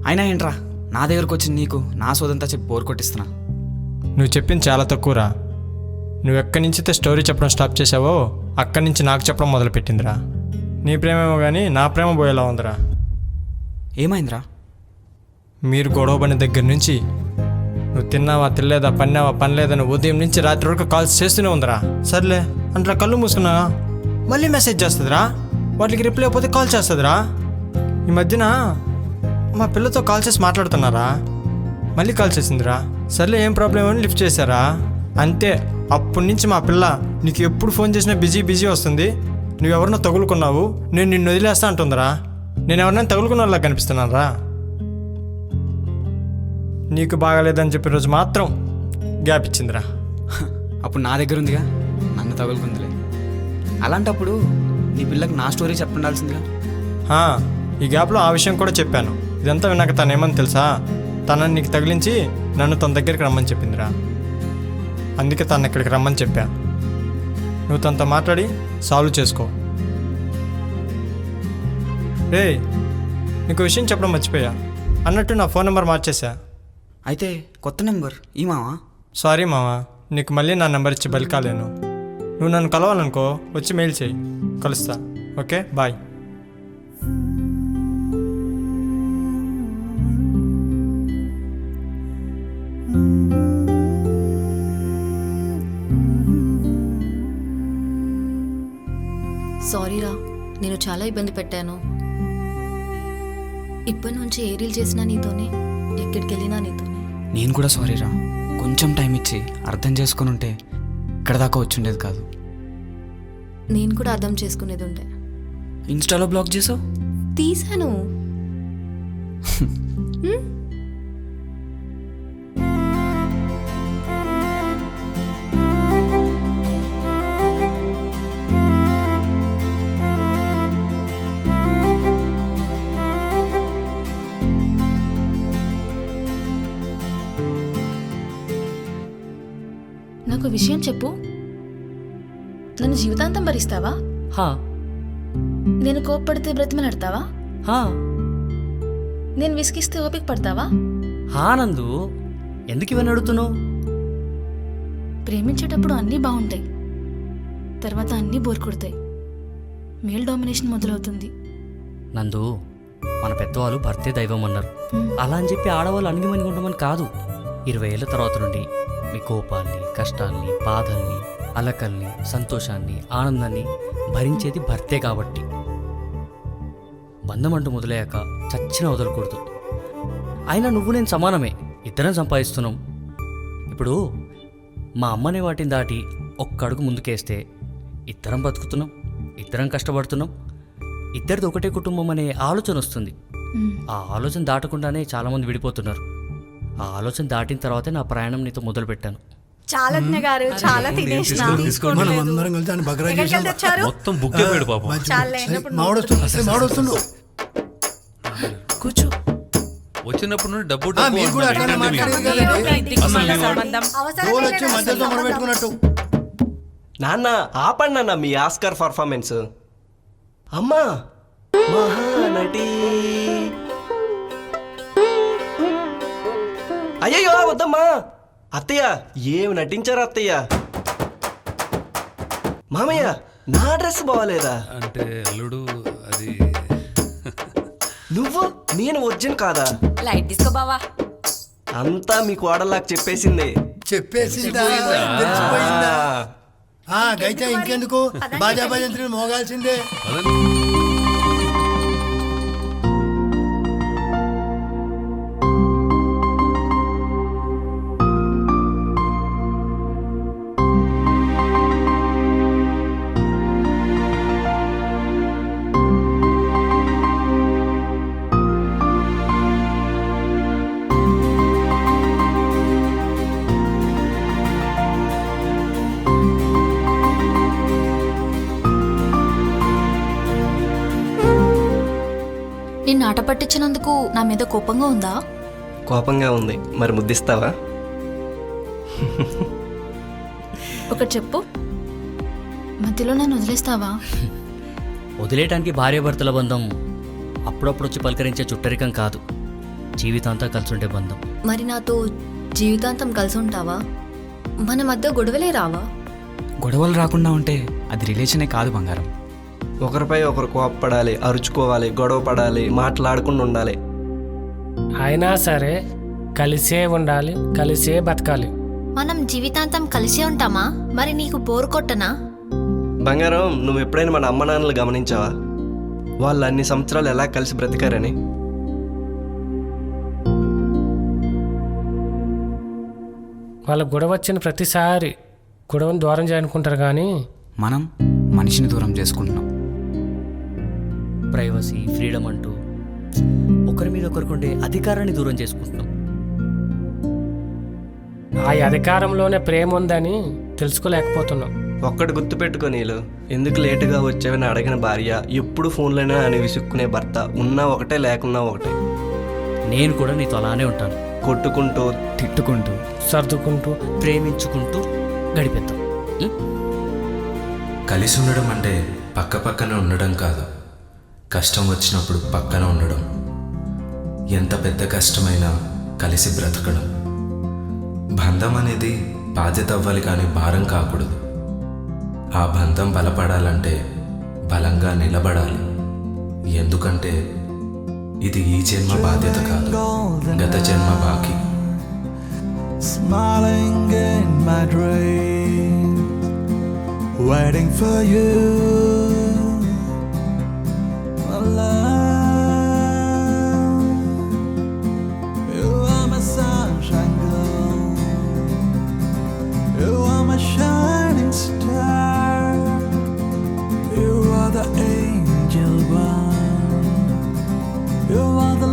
అయినా ఏంట్రా నా దగ్గరకు వచ్చి నీకు నా సోదంతా చెప్పి బోర్ కొట్టిస్తున్నా. నువ్వు చెప్పింది చాలా తక్కువరా. నువ్వు ఎక్కడి నుంచి అయితే స్టోరీ చెప్పడం స్టాప్ చేసావో అక్కడి నుంచి నాకు చెప్పడం మొదలుపెట్టిందిరా. నీ ప్రేమేమో కానీ నా ప్రేమ పోయేలా ఉందిరా. ఏమైందిరా? మీరు గొడవ పడిన దగ్గర నుంచి నువ్వు తిన్నావా తినలేదా, పన్నావా పనిలేదని ఉదయం నుంచి రాత్రి వరకు కాల్స్ చేస్తూనే ఉందిరా. సర్లే అట్లా కళ్ళు మూసుకున్నా మళ్ళీ మెసేజ్ చేస్తుందిరా, వాటికి రిప్లై అయిపోతే కాల్ చేస్తుందిరా. ఈ మధ్యన మా పిల్లతో కాల్ చేసి మాట్లాడుతున్నారా, మళ్ళీ కాల్ చేసిందిరా. సర్లే ఏం ప్రాబ్లం అని లిఫ్ట్ చేశారా, అంతే. అప్పటి నుంచి మా పిల్ల నీకు ఎప్పుడు ఫోన్ చేసినా బిజీ బిజీ వస్తుంది, నువ్వెవరినో తగులుకున్నావు, నేను నిన్ను వదిలేస్తా అంటుందిరా. నేను ఎవరినైనా తగులుకున్న వాళ్ళకి కనిపిస్తున్నారా? నీకు బాగాలేదని చెప్పిన రోజు మాత్రం గ్యాప్ ఇచ్చిందిరా. అప్పుడు నా దగ్గర ఉందిగా, నన్ను తగులుకుందిలే. అలాంటప్పుడు నీ పిల్లకి నా స్టోరీ చెప్పుండాల్సిందిగా. ఈ గ్యాప్లో ఆ విషయం కూడా చెప్పాను. ఇదంతా విన్నాక తను ఏమని తెలుసా, తనని నీకు తగిలించి నన్ను తన దగ్గరికి రమ్మని చెప్పిందిరా. అందుకే తను ఇక్కడికి రమ్మని చెప్పా. నువ్వు తనతో మాట్లాడి సాల్వ్ చేసుకో. రే, నీకు విషయం చెప్పడం మర్చిపోయా. అన్నట్టు నా ఫోన్ నెంబర్ మార్చేసా. అయితే కొత్త నెంబర్ ఈ మావా? సారీ మావా, నీకు మళ్ళీ నా నెంబర్ ఇచ్చి బలికాలేను. నువ్వు నన్ను కలవాలనుకో వచ్చి మెయిల్ చేయి, కలుస్తా. Okay, bye. సారీరా, నేను చాలా ఇబ్బంది పెట్టాను. ఇప్పటి నుంచి ఏ రీల్ చేసినా నీతోనే, ఎక్కడికి వెళ్ళినా నీతోనే. నేను కూడా సారీరా, కొంచెం టైం ఇచ్చి అర్థం చేసుకుని ఉంటే ఇక్కడ దాకా వచ్చిండేది కాదు. నేను కూడా అర్థం చేసుకునేది ఉండే. ఇన్స్టాలో బ్లాక్ చేసావు? తీసాను. నాకు విషయం చెప్పు, నన్ను జీవితాంతం భరిస్తావా? నేను కోప్పడితే బ్రతిమలాడతావా? నేను విసిగిస్తే ఓపిక పడతావా? నందు, ఎందుకు ఇవన్నీ అడుగుతున్నావు? ప్రేమించేటప్పుడు అన్నీ బాగుంటాయి, తర్వాత అన్నీ బోర్ కొడతాయి, మేల్ డామినేషన్ మొదలవుతుంది. నందు, మన పెద్దవాళ్ళు భర్తే దైవం అన్నారు. అలా అని చెప్పి ఆడవాళ్ళు అణిగిమణిగి ఉండమని కాదు. 20 ఏళ్ళ తర్వాత నుండి మీ కోపాల్ని, కష్టాల్ని, బాధల్ని, అలకల్ని, సంతోషాన్ని, ఆనందాన్ని భరించేది భర్తే కాబట్టి బంధం అంటూ మొదలయ్యాక చచ్చిన వదలకూడదు. అయినా నువ్వు నేను సమానమే, ఇద్దరం సంపాదిస్తున్నాం. ఇప్పుడు మా అమ్మనే వాటిని దాటి ఒక్క అడుగు ముందుకేస్తే ఇద్దరం బతుకుతున్నాం, ఇద్దరం కష్టపడుతున్నాం, ఇద్దరిది ఒకటే కుటుంబం అనే ఆలోచన వస్తుంది. ఆ ఆలోచన దాటకుండానే చాలామంది విడిపోతున్నారు. ఆ ఆలోచన దాటిన తర్వాతే నా ప్రయాణం నీతో మొదలు పెట్టాను. చాలా గారు చాలా తినేసిన మనం అందరం కలిసి ఆయన బగ్రా చేసాం. మొత్తం బుక్ అయిపోయాడు పాపం. మాడొస్తుండు. కూర్చో. వచ్చినప్పుడు నుండి డబ్బు మీరు కూడా అట్లనే మాట్లాడేది కదండి. రోజు వచ్చి మధ్యలో మనం పెట్టుకున్నట్టు. నాన్న ఆపండి నాన్న మీ ఆస్కార్ పర్ఫార్మెన్స్. అమ్మా మహానటి. అయ్యయ్యో వద్దమ్మా. అత్తయ్య ఏమి నటించారు అత్తయ్య. మామయ్య నా డ్రెస్ బాగాలేదా అంటే అల్లుడు అది నువ్వు నేను ఒరిజిన్ కాదా? లైట్ తీసుకో బావా. అంతా మీకు వాడలాగా చెప్పేసింది. చెప్పేసిందా? తెలిసిపోయిందా? గైతే ఇంకెందుకు బాజా భజంత్రులు మోగాల్సిందే. నిన్ను ఆట పట్టించినందుకు నా మీద కోపంగా ఉందా? కోపంగా ఉంది. మరి ముద్దిస్తావా? ఒకటి చెప్పు, మధ్యలో నన్ను వదిలేస్తావా? వదిలేయటానికి భార్యాభర్తల బంధం అప్పుడప్పుడు వచ్చి పలకరించే చుట్టరికం కాదు, జీవితాంతం కలిసి ఉండే బంధం. మరి నాతో జీవితాంతం కలిసి ఉంటావా? మన మధ్య గొడవలే రావా? గొడవలు రాకుండా ఉంటే అది రిలేషనే కాదు బంగారం. ఒకరిపై ఒకరు కోప్పడాలి, అరుచుకోవాలి, గొడవ పడాలి, మాట్లాడకుండా ఉండాలి. అయినా సరే కలిసే ఉండాలి, కలిసే బతకాలి. మనం జీవితాంతం కలిసే ఉంటామా? మరి నీకు బోర్ కొట్టనా? బంగారం, నువ్వు ఎప్పుడైనా మన అమ్మ నాన్నలు గమనించావా? వాళ్ళు అన్ని సంవత్సరాలు ఎలా కలిసి బ్రతికారని. వాళ్ళ గొడవ వచ్చిన ప్రతిసారి గొడవను దూరం చేయాలనుకుంటారు కానీ మనం మనిషిని దూరం చేసుకుంటున్నాం. ప్రైవసీ, ఫ్రీడమ్ అంటూ ఒకరి మీద ఒకరికి ఉండే అధికారాన్ని దూరం చేసుకుంటున్నాం. ఆ అధికారంలోనే ప్రేమ ఉందని తెలుసుకోలేకపోతున్నాం. ఒక్కటి గుర్తుపెట్టుకో నీళ్ళు, ఎందుకు లేటుగా వచ్చావని అడిగిన భార్య, ఎప్పుడు ఫోన్లోనే అని విసుక్కునే భర్త, ఉన్నా ఒకటే లేకున్నా ఒకటే. నేను కూడా నీతో అలానే ఉంటాను. కొట్టుకుంటూ, తిట్టుకుంటూ, సర్దుకుంటూ, ప్రేమించుకుంటూ గడిపేద్దాం. కలిసి ఉండడం అంటే పక్క పక్కన ఉండడం కాదు, కష్టం వచ్చినప్పుడు పక్కన ఉండడం. ఎంత పెద్ద కష్టమైనా కలిసి బ్రతకడం. బంధం అనేది బాధ్యత అవ్వాలి కానీ భారం కాకూడదు. ఆ బంధం బలపడాలంటే బలంగా నిలబడాలి. ఎందుకంటే ఇది ఈ జన్మ బాధ్యత కాదు, గత జన్మ బాకీ. Smiling in my dreams, waiting for you, my love. You are my sunshine girl, you are my shining star, you are the angel one, you are the